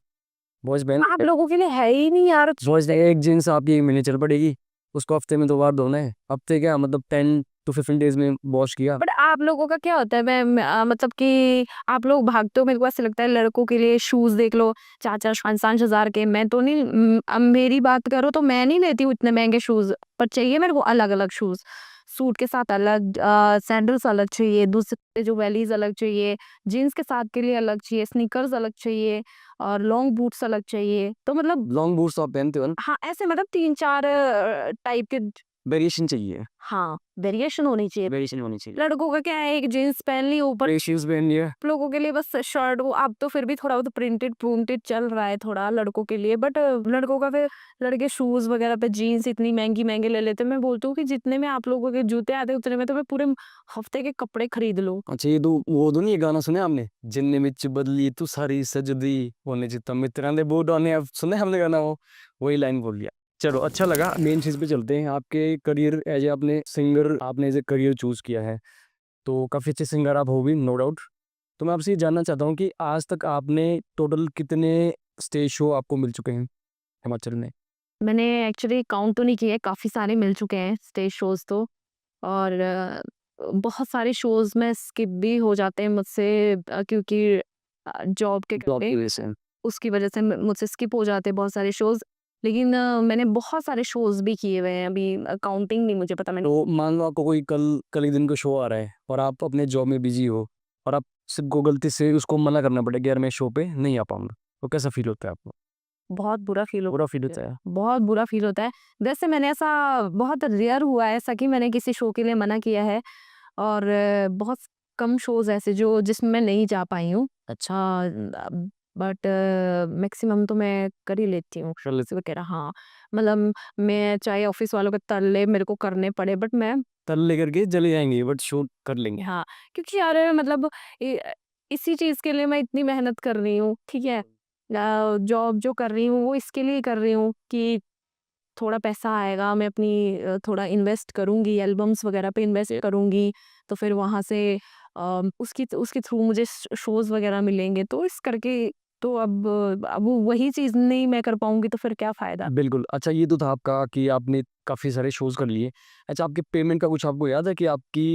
बॉयज पहन आप लोगों के लिए है ही नहीं यार। बॉयज एक जीन्स आपकी 1 महीने चल पड़ेगी, उसको हफ्ते में 2 बार धोना है। हफ्ते क्या मतलब 10 to 15 डेज में वॉश किया। बट आप लोगों का क्या होता है? मतलब कि आप लोग भागते हो, मेरे को ऐसा लगता है लड़कों के लिए शूज देख लो 4-5 हजार के। मैं तो नहीं, अब मेरी बात करो तो मैं नहीं लेती हूँ इतने महंगे शूज, पर चाहिए मेरे को अलग अलग शूज। सूट के साथ अलग सैंडल्स अलग चाहिए, दूसरे जो वैलीज अलग चाहिए, जीन्स के साथ के लिए अलग चाहिए, स्नीकर्स अलग चाहिए, और लॉन्ग बूट्स अलग चाहिए। तो मतलब लॉन्ग बूट्स आप पहनते हो ना? हाँ, ऐसे मतलब 3-4 टाइप के। वेरिएशन चाहिए। हाँ, वेरिएशन होनी चाहिए। वेरिएशन होनी चाहिए। लड़कों का क्या है, एक जीन्स पहन ली ऊपर, शूज पहन लिया। आप लोगों के लिए बस शर्ट। वो अब तो फिर भी थोड़ा बहुत प्रिंटेड प्रूंटेड चल रहा है थोड़ा लड़कों के लिए, बट लड़कों का फिर लड़के शूज वगैरह पे जीन्स इतनी महंगी महंगे ले लेते हैं। मैं बोलती हूँ कि जितने में आप लोगों के जूते आते हैं उतने में तो मैं पूरे हफ्ते के कपड़े खरीद लूं। अच्छा ये तो वो तो नहीं, ये गाना सुने आपने, जिन्ने विच बदली तू सारी सजदी होने चिता मित्रां दे बूट आने, अब सुने हमने गाना वो वही लाइन बोल लिया। चलो अच्छा लगा। मेन चीज पे चलते हैं। आपके करियर एज ए आपने सिंगर, आपने एज ए करियर चूज किया है तो काफी अच्छे सिंगर आप हो भी नो डाउट। तो मैं आपसे ये जानना चाहता हूँ कि आज तक आपने टोटल कितने स्टेज शो आपको मिल चुके हैं हिमाचल में? मैंने एक्चुअली काउंट तो नहीं किया है, काफी सारे मिल चुके हैं स्टेज शोज तो। और बहुत सारे शोज में स्किप भी हो जाते हैं मुझसे, क्योंकि जॉब के जॉब की करके वजह से। उसकी वजह से मुझसे स्किप हो जाते हैं बहुत सारे शोज। लेकिन मैंने बहुत सारे शोज भी किए हुए हैं, अभी काउंटिंग नहीं मुझे पता। मैंने तो मान लो आपको कोई कल ही दिन को शो आ रहा है और आप अपने जॉब में बिजी हो और आप सिर्फ को गलती से उसको मना करना पड़ेगा कि यार मैं शो पे नहीं आ पाऊंगा, तो कैसा फील होता है आपको? बहुत बुरा फील बुरा फील होता है। बहुत बुरा फील होता है। वैसे मैंने ऐसा बहुत रेयर हुआ है ऐसा कि मैंने किसी शो के लिए मना किया है, और बहुत कम शोज ऐसे जो जिसमें मैं नहीं जा पाई हूँ। अच्छा, बट मैक्सिमम तो मैं कर ही लेती हूँ शोज वगैरह। हाँ, मतलब मैं चाहे ऑफिस वालों के तरले मेरे को करने पड़े, बट मैं तल लेकर के चले जाएंगे बट शो कर लेंगे। हाँ, क्योंकि यार मतलब इसी चीज के लिए मैं इतनी मेहनत कर रही हूँ, ठीक है। जॉब जो कर रही हूँ वो इसके लिए कर रही हूँ कि थोड़ा पैसा आएगा, मैं अपनी थोड़ा इन्वेस्ट करूंगी, एल्बम्स वगैरह पे इन्वेस्ट करूंगी, तो फिर वहां से उसके थ्रू मुझे शोज वगैरह मिलेंगे। तो इस करके तो अब वो वही चीज नहीं मैं कर पाऊंगी तो फिर क्या फायदा। बिल्कुल। अच्छा ये तो था आपका कि आपने काफी सारे शोज कर लिए। अच्छा आपके पेमेंट का कुछ आपको याद है कि आपकी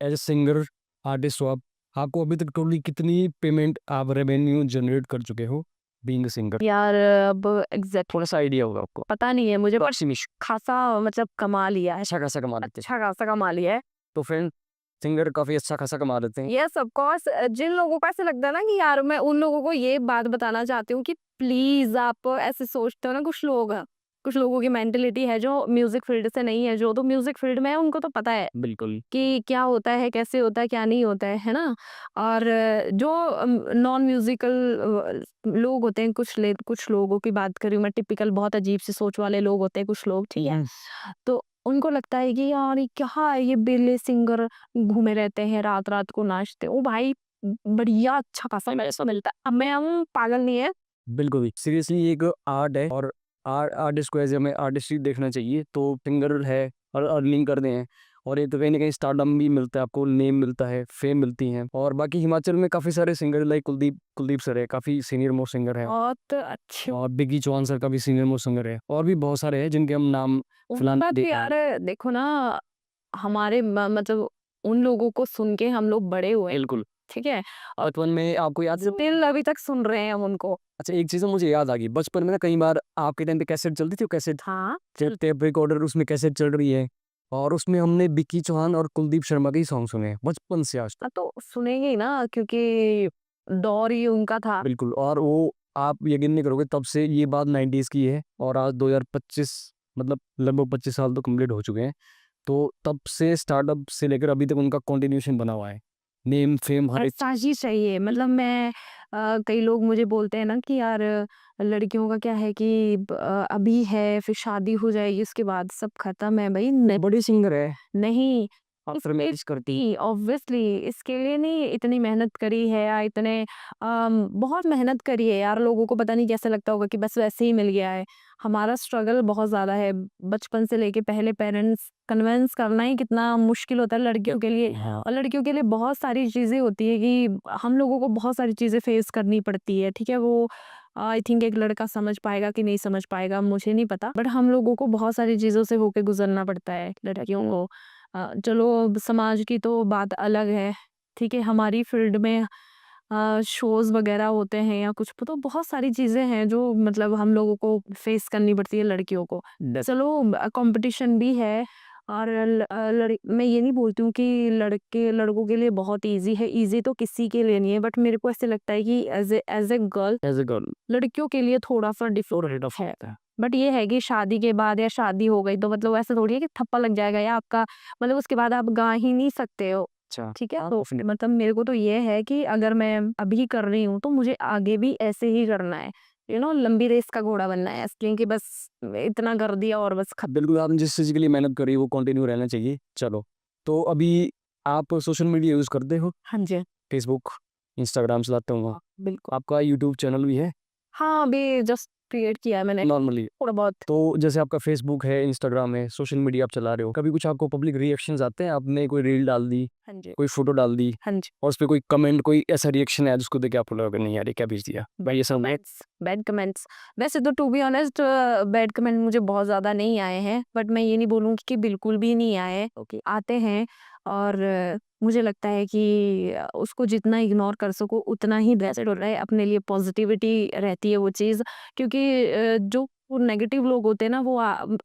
एज ए सिंगर आर्टिस्ट हो आप, आपको अभी तक टोटली कितनी पेमेंट आप रेवेन्यू जनरेट कर चुके हो बीइंग सिंगर? यार अब एग्जैक्ट थोड़ा सा आइडिया होगा आपको? पता नहीं है मुझे, पर Approximation, खासा मतलब कमा लिया है, अच्छा खासा कमा लेते हैं। अच्छा खासा कमा लिया है। तो फिर सिंगर काफी अच्छा खासा कमा लेते हैं। Yes of course. जिन लोगों को ऐसे लगता है ना कि यार, मैं उन लोगों को ये बात बताना चाहती हूँ कि प्लीज आप ऐसे सोचते हो ना कुछ लोग, कुछ लोगों की मेंटालिटी है जो म्यूजिक फील्ड से नहीं है, जो तो म्यूजिक फील्ड में है उनको तो पता है बिल्कुल। कि क्या होता है, कैसे होता है, क्या नहीं होता है ना? और जो नॉन म्यूजिकल लोग होते हैं, कुछ लोगों की बात कर रही हूँ मैं, टिपिकल बहुत अजीब सी सोच वाले लोग होते हैं कुछ लोग, ठीक है? तो उनको लगता है कि यार ये क्या है, ये बेले सिंगर घूमे रहते हैं, रात-रात को नाचते हैं। ओ भाई बढ़िया अच्छा खासा पैसा मिलता है। अब मैं हम पागल नहीं है। बिल्कुल भी सीरियसली एक आर्ट है और आर्टिस्ट को एज हमें आर्टिस्ट ही देखना चाहिए। तो सिंगर है और अर्निंग करते हैं और ये तो कहीं ना कहीं स्टारडम भी मिलता है, आपको नेम मिलता है, फेम मिलती है। और बाकी हिमाचल में काफ़ी सारे सिंगर लाइक कुलदीप सर है, काफ़ी सीनियर मोस्ट सिंगर है। बहुत अच्छे और बिगी चौहान सर का भी सीनियर मोस्ट सिंगर है और भी बहुत सारे हैं जिनके हम नाम फिलहाल बात दे यार देखो ना, हमारे मतलब उन लोगों को सुन के हम लोग बड़े हुए, बिल्कुल। ठीक है? और बचपन में आपको याद है? स्टिल अभी तक सुन रहे हैं हम उनको। अच्छा एक चीज़ मुझे याद आ गई, बचपन में ना कई बार आपके टाइम पे कैसेट चलती थी, वो कैसेट हाँ, टेप रिकॉर्डर, उसमें कैसेट चल रही है और उसमें हमने बिक्की चौहान और कुलदीप शर्मा के ही सॉन्ग सुने हैं बचपन से आज तक। तो सुनेंगे ही ना, क्योंकि दौर ही उनका था। बिल्कुल। और वो आप यकीन नहीं करोगे, तब से ये बात 90s की है और आज 2025 मतलब लगभग 25 साल तो कंप्लीट हो चुके हैं। तो तब से स्टार्टअप से लेकर अभी तक उनका कंटिन्यूएशन बना हुआ है, नेम फेम हर एक ऐसा ही चाहिए। मतलब मैं कई लोग मुझे बोलते हैं ना कि यार लड़कियों का क्या है कि अभी है फिर शादी हो जाएगी उसके बाद सब खत्म है भाई। बड़ी सिंगर है नहीं, आफ्टर मैरिज करती। ऑब्वियसली इसके लिए नहीं इतनी मेहनत करी है या इतने बहुत मेहनत करी है यार। लोगों को पता नहीं कैसे लगता होगा कि बस वैसे ही मिल गया है। हमारा स्ट्रगल बहुत ज़्यादा है बचपन से लेके। पहले पेरेंट्स कन्विंस करना ही कितना मुश्किल होता है लड़कियों के लिए। हाँ और लड़कियों के लिए बहुत सारी चीज़ें होती है कि हम लोगों को बहुत सारी चीज़ें फेस करनी पड़ती है, ठीक है? वो आई थिंक एक लड़का समझ पाएगा कि नहीं समझ पाएगा मुझे नहीं पता, बट हम लोगों को बहुत सारी चीज़ों से होके गुजरना पड़ता है लड़कियों को। चलो अब समाज की तो बात अलग है, ठीक है? हमारी फील्ड में शोज़ वगैरह होते हैं या कुछ तो बहुत सारी चीज़ें हैं जो मतलब हम लोगों को फेस करनी पड़ती है लड़कियों को। चलो कंपटीशन भी है और मैं ये नहीं बोलती हूँ कि लड़कों के लिए बहुत ईज़ी है, ईज़ी तो किसी के लिए नहीं है, बट मेरे को ऐसे लगता है कि as a girl as a girl लड़कियों के लिए थोड़ा-सा डिफ़िकल्ट है। बट ये है कि शादी के बाद या शादी हो गई तो मतलब ऐसा थोड़ी है कि ठप्पा लग जाएगा या आपका मतलब उसके बाद आप गा ही नहीं सकते हो, अच्छा ठीक है? हाँ, तो definitely। मतलब मेरे को तो ये है कि अगर मैं अभी कर रही हूँ तो मुझे आगे भी ऐसे ही करना है। लंबी रेस का घोड़ा बनना है, क्योंकि बस इतना कर दिया और बस खत्म। बिल्कुल आपने जिस चीज़ के लिए मेहनत करी वो कंटिन्यू रहना चाहिए। चलो, तो अभी आप सोशल मीडिया यूज़ करते हो? हाँ जी। फेसबुक, इंस्टाग्राम चलाते होंगे? बिल्कुल। आपका यूट्यूब चैनल भी है? हाँ, अभी जस्ट क्रिएट किया है मैंने नॉर्मली। थोड़ा बहुत। तो जैसे आपका फेसबुक है, इंस्टाग्राम है, सोशल मीडिया आप चला रहे हो, कभी कुछ आपको पब्लिक रिएक्शंस आते हैं? आपने कोई रील डाल दी, हाँ जी। कोई फोटो डाल दी हाँ जी। और उसपे कोई कमेंट, कोई ऐसा रिएक्शन आया जिसको देख के आपको लगा नहीं यार ये क्या भेज दिया? भाई ये सब मैं बैड कमेंट्स वैसे तो to be honest bad comment मुझे बहुत ज़्यादा नहीं आए हैं, बट मैं ये नहीं बोलूँगी कि बिल्कुल भी नहीं आए हैं। ओके, आते हैं और मुझे लगता है कि उसको जितना इग्नोर कर सको उतना ही बेस्ट होता है। अपने लिए पॉजिटिविटी रहती है वो चीज़, क्योंकि जो नेगेटिव लोग होते हैं ना वो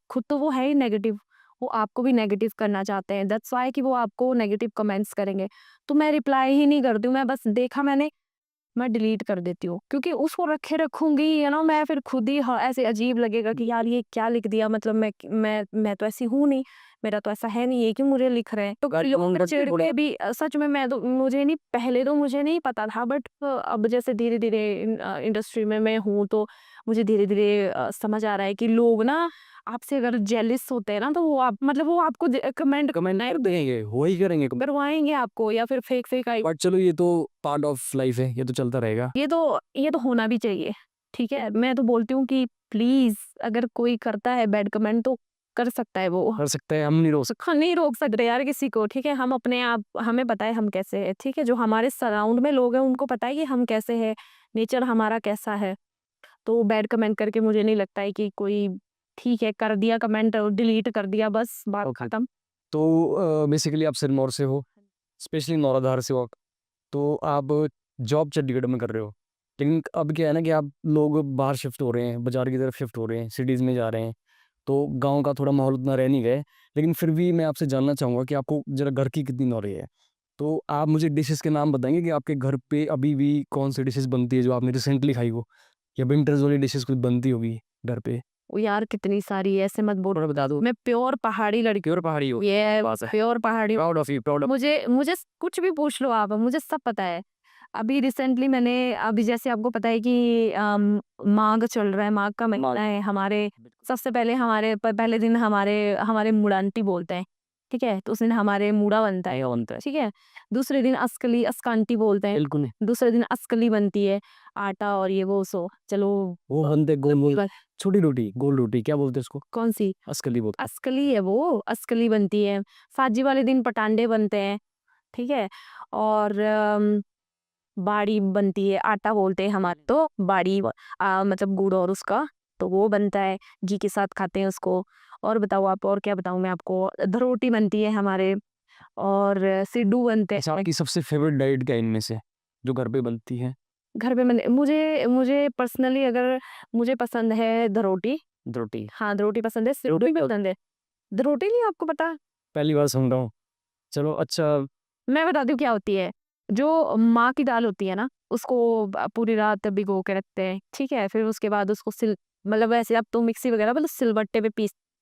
खुद तो वो है ही नेगेटिव, वो आपको भी नेगेटिव करना चाहते हैं। दैट्स व्हाई कि वो आपको नेगेटिव कमेंट्स करेंगे। तो मैं रिप्लाई ही नहीं करती हूँ, मैं बस देखा मैंने, मैं डिलीट कर देती हूँ, क्योंकि उसको रखे रखूंगी मैं फिर खुद ही ऐसे अजीब लगेगा कि यार ये क्या लिख दिया। मतलब मैं तो ऐसी हूँ नहीं, मेरा तो ऐसा है नहीं, ये क्यों मुझे लिख रहे हैं। तो गाली लोग कौन करते चिढ़ थोड़ा? के भी सच में मैं तो मुझे नहीं, पहले तो मुझे नहीं पता था, बट अब जैसे धीरे धीरे इंडस्ट्री में मैं हूँ तो मुझे धीरे धीरे समझ आ रहा है कि लोग ना आपसे अगर जेलिस होते हैं ना तो वो वो आपको कमेंट कमेंट कर देंगे, वो ही करेंगे कमेंट। करवाएंगे आपको, या फिर फेक फेक बट चलो ये तो पार्ट ऑफ लाइफ है, ये तो चलता रहेगा। ये तो होना भी चाहिए, ठीक है? मैं तो बोलती हूँ कि प्लीज अगर कोई करता है बैड कमेंट तो कर सकता है वो। कर सकते हैं, हम नहीं रोक सकते। हाँ, नहीं रोक सकते यार किसी को, ठीक है? हम अपने आप, हमें पता है हम कैसे हैं, ठीक है? जो हमारे सराउंड में लोग हैं उनको पता है कि हम कैसे हैं, नेचर हमारा कैसा है। तो बैड कमेंट करके मुझे नहीं लगता है कि कोई, ठीक है कर दिया कमेंट और डिलीट कर दिया, बस बात ओके। खत्म। तो बेसिकली आप सिरमौर से हो, स्पेशली नौराधार से हो आप। तो आप जॉब चंडीगढ़ में कर रहे हो, लेकिन अब क्या है ना कि आप लोग बाहर शिफ्ट हो रहे हैं, बाजार की तरफ शिफ्ट हो रहे हैं, सिटीज़ में जा रहे हैं, तो गांव का थोड़ा माहौल उतना रह नहीं गए। लेकिन फिर भी मैं आपसे जानना चाहूँगा कि आपको जरा घर की कितनी नॉलेज है। तो आप मुझे डिशेस के नाम बताएंगे कि आपके घर पे अभी भी कौन सी डिशेस बनती है जो आपने रिसेंटली खाई हो, या विंटर्स वाली डिशेस कुछ बनती होगी घर पे? ओ यार कितनी सारी है, ऐसे मत बोलो। थोड़ा बता दो। मैं प्योर पहाड़ी लड़की प्योर पहाड़ी हो, ये बात है। प्योर पहाड़ी proud of you, proud of. मुझे मुझे कुछ भी पूछ लो आप, मुझे सब पता है। अभी रिसेंटली मैंने अभी जैसे आपको पता है कि माघ चल रहा है, माघ का महीना है हमारे। सबसे पहले हमारे पहले दिन हमारे हमारे मुड़ांटी बोलते हैं, ठीक है, तो उस दिन हमारे मूड़ा बनता है, बनता है। ठीक है। दूसरे दिन अस्कली अस्कांटी बोलते हैं, बिल्कुल नहीं। दूसरे दिन अस्कली बनती है, आटा और ये वो सो चलो। वो बनते गोल गोल, बस, छोटी रोटी, गोल रोटी, क्या बोलते हैं उसको? कौन सी अस्कली बोलते अस्कली है, वो अस्कली बनती है। साजी वाले दिन पटांडे बनते हैं, ठीक है। और बाड़ी बनती है, आटा बोलते हैं हमारे तो बाड़ी, मतलब गुड़ और उसका, तो वो बनता है, घी के साथ खाते हैं उसको। और बताओ आप, और क्या बताऊं मैं आपको, धरोटी बनती है हमारे, और सिड्डू बनते हैं। अच्छा, हैं आपकी सबसे फेवरेट डाइट क्या है इनमें से, जो घर पे बनती है? घर पे। मुझे मुझे पर्सनली अगर मुझे पसंद है धरोटी। रोटी। हाँ, धरोटी पसंद है, सिड्डू भी पसंद है। धरोटी नहीं आपको पता? पहली बार सुन रहा हूँ। चलो अच्छा। मैं बताती हूँ क्या होती है। जो माँ की दाल होती है ना, उसको पूरी रात भिगो के रखते हैं, ठीक है। फिर उसके बाद उसको मतलब वैसे अब तो मिक्सी वगैरह, मतलब सिलबट्टे पे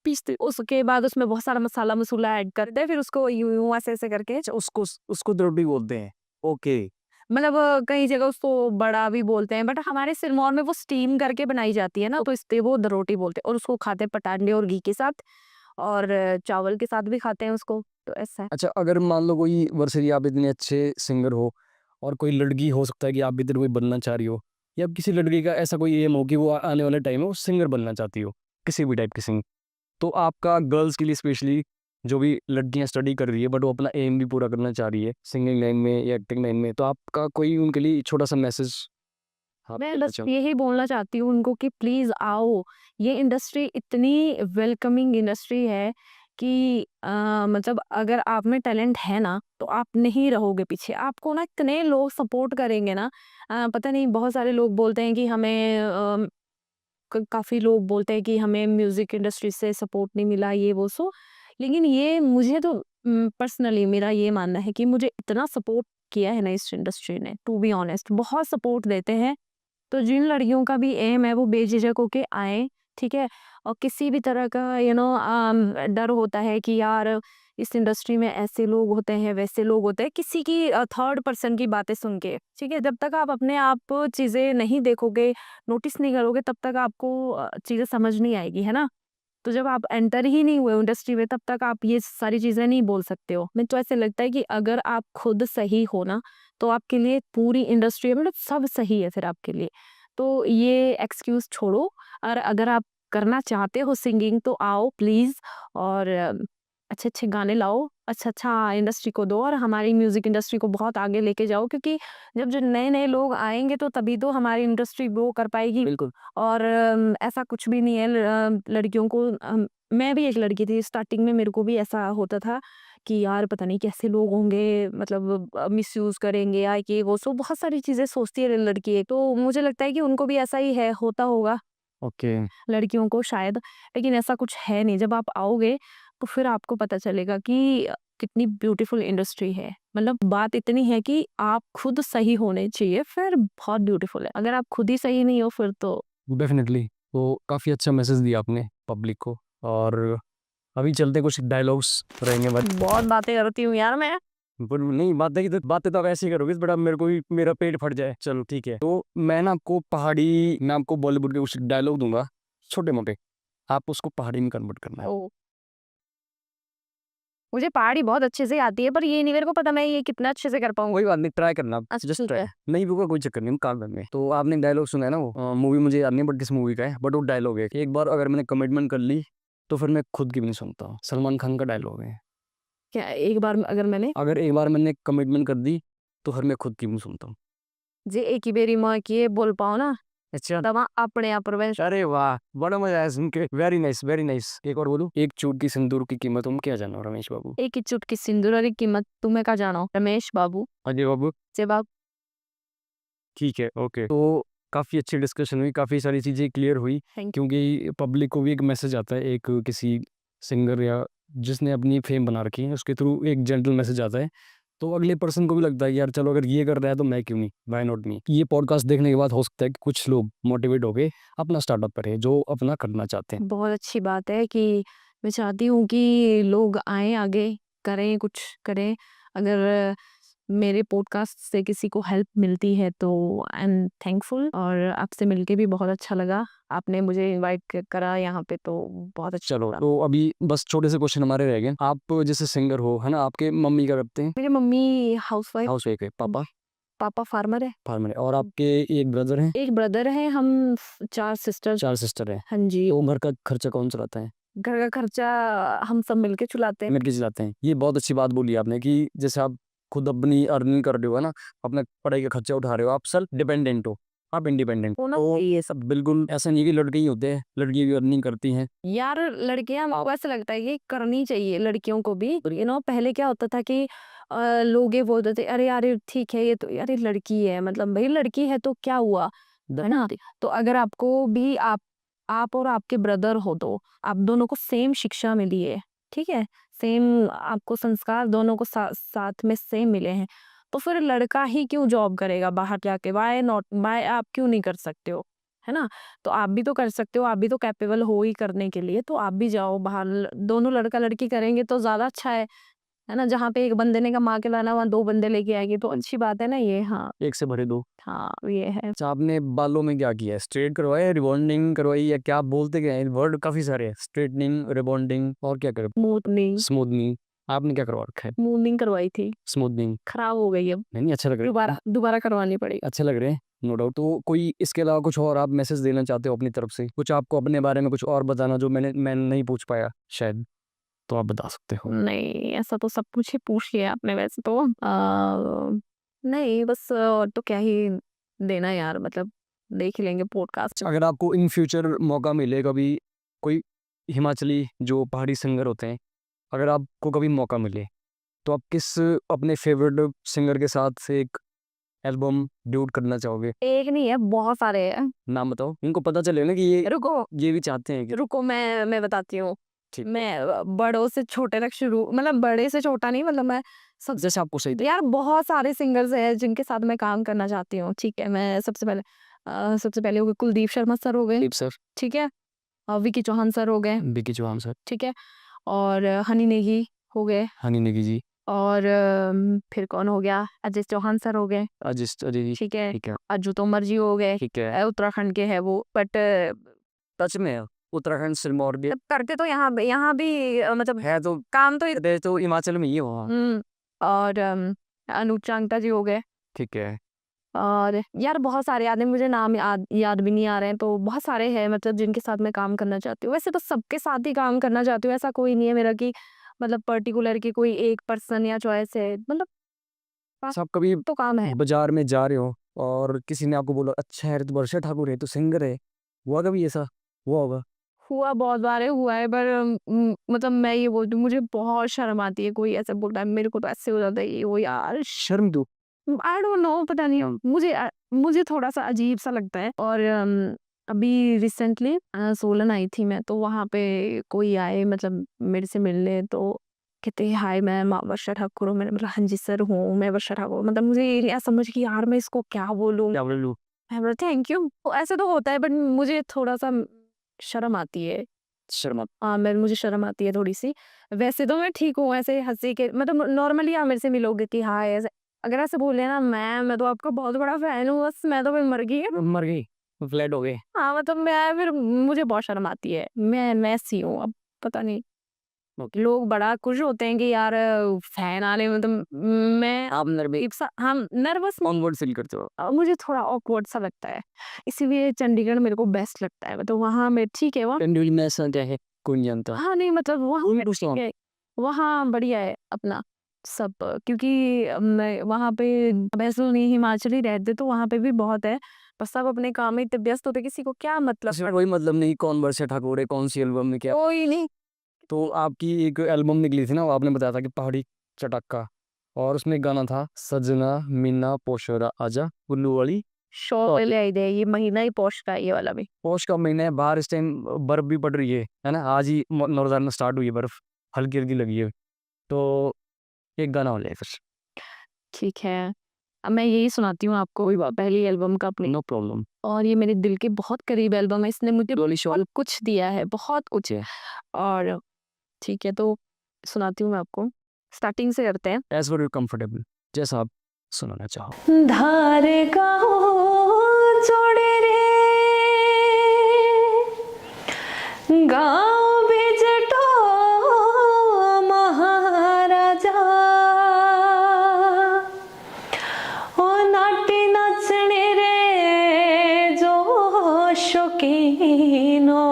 पीसते, उसके बाद उसमें बहुत सारा मसाला मसूला ऐड करते हैं, फिर उसको यूं यूं ऐसे ऐसे करके, अच्छा, उसको उसको रोटी बोलते हैं। ओके। मतलब कई जगह उसको बड़ा भी बोलते हैं, बट हमारे सिरमौर में वो स्टीम करके बनाई जाती है ना, तो इसलिए वो रोटी बोलते हैं। और उसको खाते हैं पटांडे और घी के साथ, और चावल के साथ भी खाते हैं उसको, तो ऐसा है। अच्छा, अगर मान लो कोई वर्षरी, आप इतने अच्छे सिंगर हो, और कोई लड़की हो सकता है कि आप भी इधर कोई बनना चाह रही हो, या किसी लड़की का ऐसा कोई एम हो कि वो आने वाले टाइम में वो सिंगर बनना चाहती हो, किसी भी टाइप की सिंग, तो आपका गर्ल्स के लिए स्पेशली, जो भी लड़कियां स्टडी कर रही है बट वो अपना एम भी पूरा करना चाह रही है सिंगिंग लाइन में या एक्टिंग लाइन में, तो आपका कोई उनके लिए छोटा सा मैसेज आप मैं देना बस चाहो? यही बोलना चाहती हूँ उनको कि प्लीज आओ। ये इंडस्ट्री इतनी वेलकमिंग इंडस्ट्री है कि मतलब अगर आप में टैलेंट है ना, तो आप नहीं रहोगे पीछे। आपको ना इतने लोग सपोर्ट करेंगे ना। पता नहीं, बहुत सारे लोग बोलते हैं कि हमें काफी लोग बोलते हैं कि हमें म्यूजिक इंडस्ट्री से सपोर्ट नहीं मिला, ये वो सो। लेकिन ये मुझे तो पर्सनली मेरा ये मानना है कि मुझे इतना सपोर्ट किया है ना इस इंडस्ट्री ने, टू बी ऑनेस्ट बहुत सपोर्ट देते हैं। तो जिन लड़कियों का भी एम है वो बेझिझक होके आए, ठीक है। और किसी भी तरह का डर होता है कि यार इस इंडस्ट्री में ऐसे लोग होते हैं, वैसे लोग होते हैं, किसी की थर्ड पर्सन की बातें सुन के, ठीक है। जब तक आप अपने आप चीजें नहीं देखोगे, नोटिस नहीं करोगे, तब तक आपको चीजें समझ नहीं आएगी, है ना। तो जब आप एंटर ही नहीं हुए इंडस्ट्री में, तब तक आप ये सारी चीजें नहीं बोल सकते हो। मैं तो ऐसे लगता है कि अगर आप खुद सही हो ना, तो आपके लिए पूरी इंडस्ट्री मतलब सब सही है फिर आपके लिए। तो ये एक्सक्यूज छोड़ो, और अगर आप करना चाहते हो सिंगिंग तो आओ प्लीज। और अच्छे अच्छे गाने लाओ, अच्छा अच्छा इंडस्ट्री को दो, और हमारी म्यूजिक इंडस्ट्री को बहुत आगे लेके जाओ। क्योंकि जब जो नए नए लोग आएंगे तो तभी तो हमारी इंडस्ट्री ग्रो कर पाएगी। बिल्कुल। और ऐसा कुछ भी नहीं है लड़कियों को। मैं भी एक लड़की थी, स्टार्टिंग में मेरे को भी ऐसा होता था कि यार पता नहीं कैसे लोग होंगे, मतलब मिसयूज करेंगे या ये वो सो बहुत सारी चीजें सोचती है लड़की। एक तो मुझे लगता है कि उनको भी ऐसा ही है, होता होगा ओके। लड़कियों को शायद। लेकिन ऐसा कुछ है नहीं, जब आप आओगे तो फिर आपको पता चलेगा कि कितनी ब्यूटीफुल इंडस्ट्री है। मतलब बात इतनी है कि आप खुद सही होने चाहिए, फिर बहुत ब्यूटीफुल है। अगर आप खुद ही सही नहीं हो फिर तो डेफिनेटली। तो काफ़ी अच्छा मैसेज दिया आपने पब्लिक को। और अभी चलते कुछ डायलॉग्स रहेंगे बट बहुत बातें करती हूँ यार मैं। नहीं, बातें तो आप ऐसे ही करोगे बड़ा मेरे को भी मेरा पेट फट जाए। चलो ठीक है, तो मैं आपको बॉलीवुड के कुछ डायलॉग दूंगा छोटे मोटे, आप उसको पहाड़ी में कन्वर्ट करना है। ओ, मुझे पहाड़ी बहुत अच्छे से आती है, पर ये नहीं मेरे को पता मैं ये कितना अच्छे से कर पाऊंगी। कोई बात नहीं, ट्राई करना, अच्छा जस्ट ठीक ट्राई। है। नहीं भी होगा कोई चक्कर नहीं, हम काम करेंगे। तो आपने डायलॉग सुना है ना, वो मूवी मुझे याद नहीं बट किस मूवी का है, बट वो डायलॉग है कि एक बार अगर मैंने कमिटमेंट कर ली तो फिर मैं खुद की भी नहीं सुनता हूँ। सलमान खान का डायलॉग है। क्या एक बार अगर मैंने अगर एक बार मैंने कमिटमेंट कर दी तो फिर मैं खुद की भी नहीं सुनता हूँ। जे एक ही बेरी माँ की बोल पाओ ना, अच्छा। तब अपने आप पर अरे वाह, बड़ा मजा आया सुन के। Very nice, very nice. एक और बोलूं, एक चूट की सिंदूर की कीमत तुम क्या जानो रमेश बाबू। एक ही चुटकी सिंदूर की कीमत तुम्हें का जानो रमेश बाबू। अजय बाबू। जब आप ठीक है, ओके। तो काफ़ी अच्छी डिस्कशन हुई, काफ़ी सारी चीज़ें क्लियर हुई, थैंक क्योंकि पब्लिक को भी एक मैसेज आता है, एक किसी सिंगर या जिसने अपनी फेम बना रखी है उसके थ्रू एक जेंटल मैसेज आता है तो अगले पर्सन को भी लगता है कि यार चलो अगर ये कर रहा है तो मैं क्यों नहीं, व्हाई नॉट मी। ये पॉडकास्ट देखने के बाद हो सकता है कि कुछ लोग मोटिवेट होके अपना स्टार्टअप करें जो अपना करना चाहते हैं। बहुत अच्छी बात है कि मैं चाहती हूँ कि लोग आएँ आगे, करें, कुछ करें। अगर मेरे पॉडकास्ट से किसी को हेल्प मिलती है तो आई एम थैंकफुल, और आपसे मिलके भी बहुत अच्छा लगा। आपने मुझे इनवाइट करा यहाँ पे तो बहुत अच्छा चलो लगा। तो अभी बस छोटे से क्वेश्चन हमारे रह गए। आप जैसे सिंगर हो है ना, आपके मम्मी क्या करते हैं? मेरी मम्मी हाउसवाइफ, हाउस वाइफ है। पापा पापा फार्मर है। फार्मर है। और आपके एक ब्रदर हैं? एक ब्रदर है, हम 4 सिस्टर्स। 4 सिस्टर है। हाँ जी, तो घर का खर्चा कौन चलाता है? घर का खर्चा हम सब मिलके चलाते हैं। मिलके चलाते हैं। ये बहुत अच्छी बात बोली आपने कि जैसे आप खुद अपनी अर्निंग कर रहे हो है ना, अपना पढ़ाई का खर्चा उठा रहे हो, आप सेल्फ डिपेंडेंट हो, आप इंडिपेंडेंट। होना तो चाहिए ये सब बिल्कुल ऐसा नहीं है कि लड़के ही होते हैं, लड़की भी अर्निंग करती हैं। यार। लड़कियां, मेरे को ऐसा लगता है कि करनी चाहिए लड़कियों को भी। पहले क्या होता था कि लोग ये बोलते थे, अरे यार ये ठीक है, ये तो यार ये लड़की है, मतलब भाई लड़की है तो क्या हुआ, है ना। तो अगर आपको भी आप और आपके ब्रदर हो तो आप दोनों को सेम शिक्षा मिली है, ठीक है, सेम आपको संस्कार दोनों को साथ में सेम मिले हैं, तो फिर लड़का ही क्यों जॉब करेगा बाहर जाके? वाई नॉट, वाई आप क्यों नहीं कर सकते हो, है ना। तो आप भी तो कर सकते हो, आप भी तो कैपेबल हो ही करने के लिए, तो आप भी जाओ बाहर। दोनों लड़का लड़की करेंगे तो ज्यादा अच्छा है ना। जहाँ पे एक बंदे ने कमा के लाना, वहाँ 2 बंदे लेके आएंगे तो अच्छी बात है ना ये। हाँ एक से भरे दो। हाँ, ये है। अच्छा, आपने बालों में क्या किया है? स्ट्रेट करवाया, रिबॉन्डिंग करवाई, या क्या आप बोलते क्या है? वर्ड काफी सारे हैं, स्ट्रेटनिंग, रिबॉन्डिंग, और क्या कर? स्मूथनिंग। स्मूथनिंग। आपने क्या करवा रखा है? स्मूथनिंग करवाई थी, स्मूथनिंग। खराब हो गई अब, नहीं नहीं, अच्छा लग रहा है। दोबारा दोबारा करवानी पड़ेगी। अच्छे लग रहे हैं, नो डाउट। तो कोई इसके अलावा कुछ और आप मैसेज देना चाहते हो अपनी तरफ से? कुछ आपको अपने बारे में कुछ और बताना जो मैं नहीं पूछ पाया शायद, तो आप बता सकते हो। नहीं, ऐसा तो सब कुछ ही पूछ लिया आपने वैसे तो। नहीं, बस और तो क्या ही देना यार, मतलब देख ही लेंगे पॉडकास्ट। अगर आपको इन फ्यूचर मौका मिले कभी, कोई हिमाचली जो पहाड़ी सिंगर होते हैं, अगर आपको कभी मौका मिले तो आप किस अपने फेवरेट सिंगर के साथ एक एल्बम ड्यूट करना चाहोगे? एक नहीं है, बहुत सारे हैं। नाम बताओ, इनको पता चले ना कि रुको ये भी चाहते हैं कि। रुको, मैं बताती हूँ। ठीक है। मैं बड़ों से छोटे तक शुरू, मतलब बड़े से छोटा नहीं, मतलब मैं सब। जैसे आपको सही। यार बहुत सारे सिंगर्स हैं जिनके साथ मैं काम करना चाहती हूँ, ठीक है। मैं सबसे पहले हो गए कुलदीप शर्मा सर हो गए, दीप सर, ठीक है। विकी चौहान सर हो गए, विकी चौहान सर, ठीक है। और हनी नेगी हो गए। हनी नेगी जी, और फिर कौन हो गया, अजय चौहान सर हो गए, अजय जी, ठीक है। ठीक है, अज्जू तोमर जी हो गए, ठीक है। उत्तराखंड के है वो, बट टच में है उत्तराखंड, सिरमौर भी करते तो यहाँ भी मतलब है, तो काम तो दे तो हिमाचल में ही हो। हाँ, और अनूप चांगटा जी हो गए। ठीक है। और यार बहुत सारे याद है, मुझे नाम याद भी नहीं आ रहे हैं, तो बहुत सारे हैं मतलब जिनके साथ मैं काम करना चाहती हूँ। वैसे तो सबके साथ ही काम करना चाहती हूँ, ऐसा कोई नहीं है मेरा कि मतलब पर्टिकुलर की कोई एक पर्सन या चॉइस है, मतलब आप कभी तो काम है। बाजार में जा रहे हो और किसी ने आपको बोला, अच्छा है तो वर्षा ठाकुर है, तो सिंगर है, हुआ कभी ऐसा? हुआ होगा। हुआ बहुत बार है, हुआ है, पर मतलब मैं ये बोलती हूँ, मुझे बहुत शर्म आती है कोई ऐसे बोलता है, मेरे को तो ऐसे हो जाता है ये वो यार। शर्म दो। आई डोंट नो, पता नहीं, मुझे थोड़ा सा अजीब सा लगता है। और अभी रिसेंटली सोलन आई थी मैं, तो वहाँ पे कोई आए मतलब मेरे से मिलने, तो कहते हाय मैम, आप वर्षा ठाकुर हो? मैंने बोला हाँ जी सर हूँ, मैं वर्षा ठाकुर। मतलब मुझे ये ऐसा समझ कि यार मैं इसको क्या बोलूँ, क्या बोलूं? मैं बोला थैंक यू। तो ऐसे तो होता है, बट मुझे थोड़ा सा शर्म आती है। शर्मा। हाँ, मुझे शर्म आती है थोड़ी सी। वैसे तो मैं ठीक हूँ, ऐसे हंसी के मतलब नॉर्मली आप मेरे से मिलोगे कि हाय ऐसे, अगर ऐसे बोल लेना मैं तो आपका बहुत बड़ा फैन हूँ, बस मैं तो फिर मर गई। मर गई, फ्लैट हो गए। हाँ मतलब मैं फिर मुझे बहुत शर्म आती है, मैं ऐसी हूँ अब, पता नहीं। ओके। लोग बड़ा खुश होते हैं कि यार फैन आने में, तो मैं आप नर्वस, हम नर्वस, ऑनवर्ड फील करते हो? मुझे थोड़ा ऑकवर्ड सा लगता है, इसीलिए चंडीगढ़ मेरे को बेस्ट लगता है। तो वहाँ में ठीक है, वहाँ चंडीगढ़ में ऐसा क्या है, कोई नहीं जानता। हाँ नहीं मतलब वहाँ कोई पे पूछता ठीक हूँ। है, वहाँ बढ़िया है अपना सब। क्योंकि मैं वहाँ पे वैसे नहीं हिमाचली रहते, तो वहाँ पे भी बहुत है, बस सब अपने काम में इतने व्यस्त होते, किसी को क्या मतलब। इसमें कोई मतलब नहीं कौन वर्षा ठाकुर है, कौन सी एल्बम में क्या। कोई नहीं। तो आपकी एक एल्बम निकली थी ना, वो आपने बताया था कि पहाड़ी चटक्का, और उसमें एक गाना था, सजना मीना पोशरा आजा कुल्लू वाली। शो पहले आई दे, ये महीना ही पौष का है, ये वाला भी। पौष का महीना है, बाहर इस टाइम बर्फ भी पड़ रही है ना, आज ही नौरदान में स्टार्ट हुई है बर्फ, हल्की हल्की लगी है। तो एक गाना हो जाए फिर। ठीक है। अब मैं यही सुनाती हूँ आपको पहली एल्बम का अपनी, नो प्रॉब्लम। और ये मेरे दिल के बहुत करीब एल्बम है। इसने मुझे Really sure? बहुत कुछ दिया है, बहुत कुछ। और ठीक है, तो सुनाती हूँ मैं आपको। स्टार्टिंग से करते हैं। एज पर कंफर्टेबल, जैसा आप सुनाना चाहो। धार गाओ जोड़े रे गाओ बिजटो महाराजा ओ नाटी नचने रे जो शौकीनो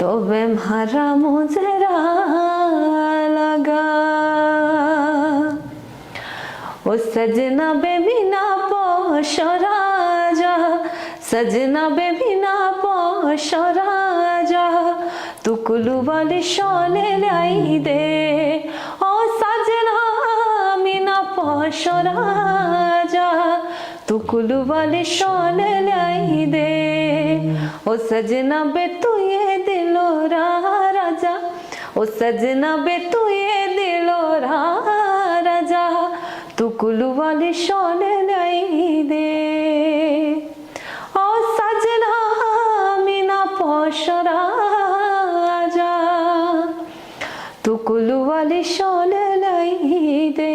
तो वे मारा मुजरा लगा ओ सजना बेबिना पोश राजा, सजना बेबिना पोश राजा, तू कुलू वाली शोले लाई दे ओ सजना मीना पोश राजा, तू कुलू वाली शोले लाई दे ओ सजना बे तू ये दिलो राजा, ओ सजना बे तू ये दिलो राजा, तू कुलू वाली शॉल लाई दे ओ सजना मीना पोश राजा, तू कुलू वाली शॉल लाई दे।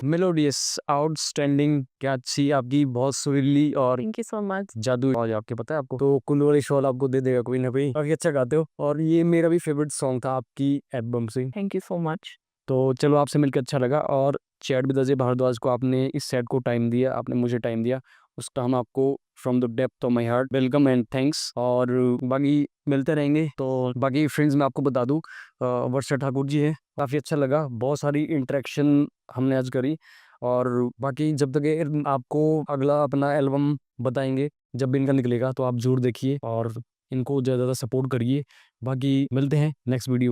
मेलोडियस, आउटस्टैंडिंग, क्या अच्छी आपकी, बहुत सुरीली और थैंक यू सो मच। जादू आवाज आपके, पता है आपको, तो कुल्लू वाली शॉल आपको दे देगा कोई ना कोई। काफी अच्छा गाते हो, और ये मेरा भी फेवरेट सॉन्ग था आपकी एल्बम से। Thank you so much. तो चलो, आपसे मिलकर अच्छा लगा, और चैट विद अजय भारद्वाज को आपने इस सेट को टाइम दिया, आपने मुझे टाइम दिया, उसका हम आपको from the depth of my heart welcome and thanks. और बाकी मिलते रहेंगे। तो बाकी फ्रेंड्स मैं आपको बता दूं, वर्षा ठाकुर जी है, काफ़ी अच्छा लगा, बहुत सारी इंटरेक्शन हमने आज करी। और बाकी जब तक ये आपको अगला अपना एल्बम बताएंगे, जब भी इनका निकलेगा, तो आप जरूर देखिए और इनको ज़्यादा सपोर्ट करिए। बाकी मिलते हैं नेक्स्ट वीडियो में।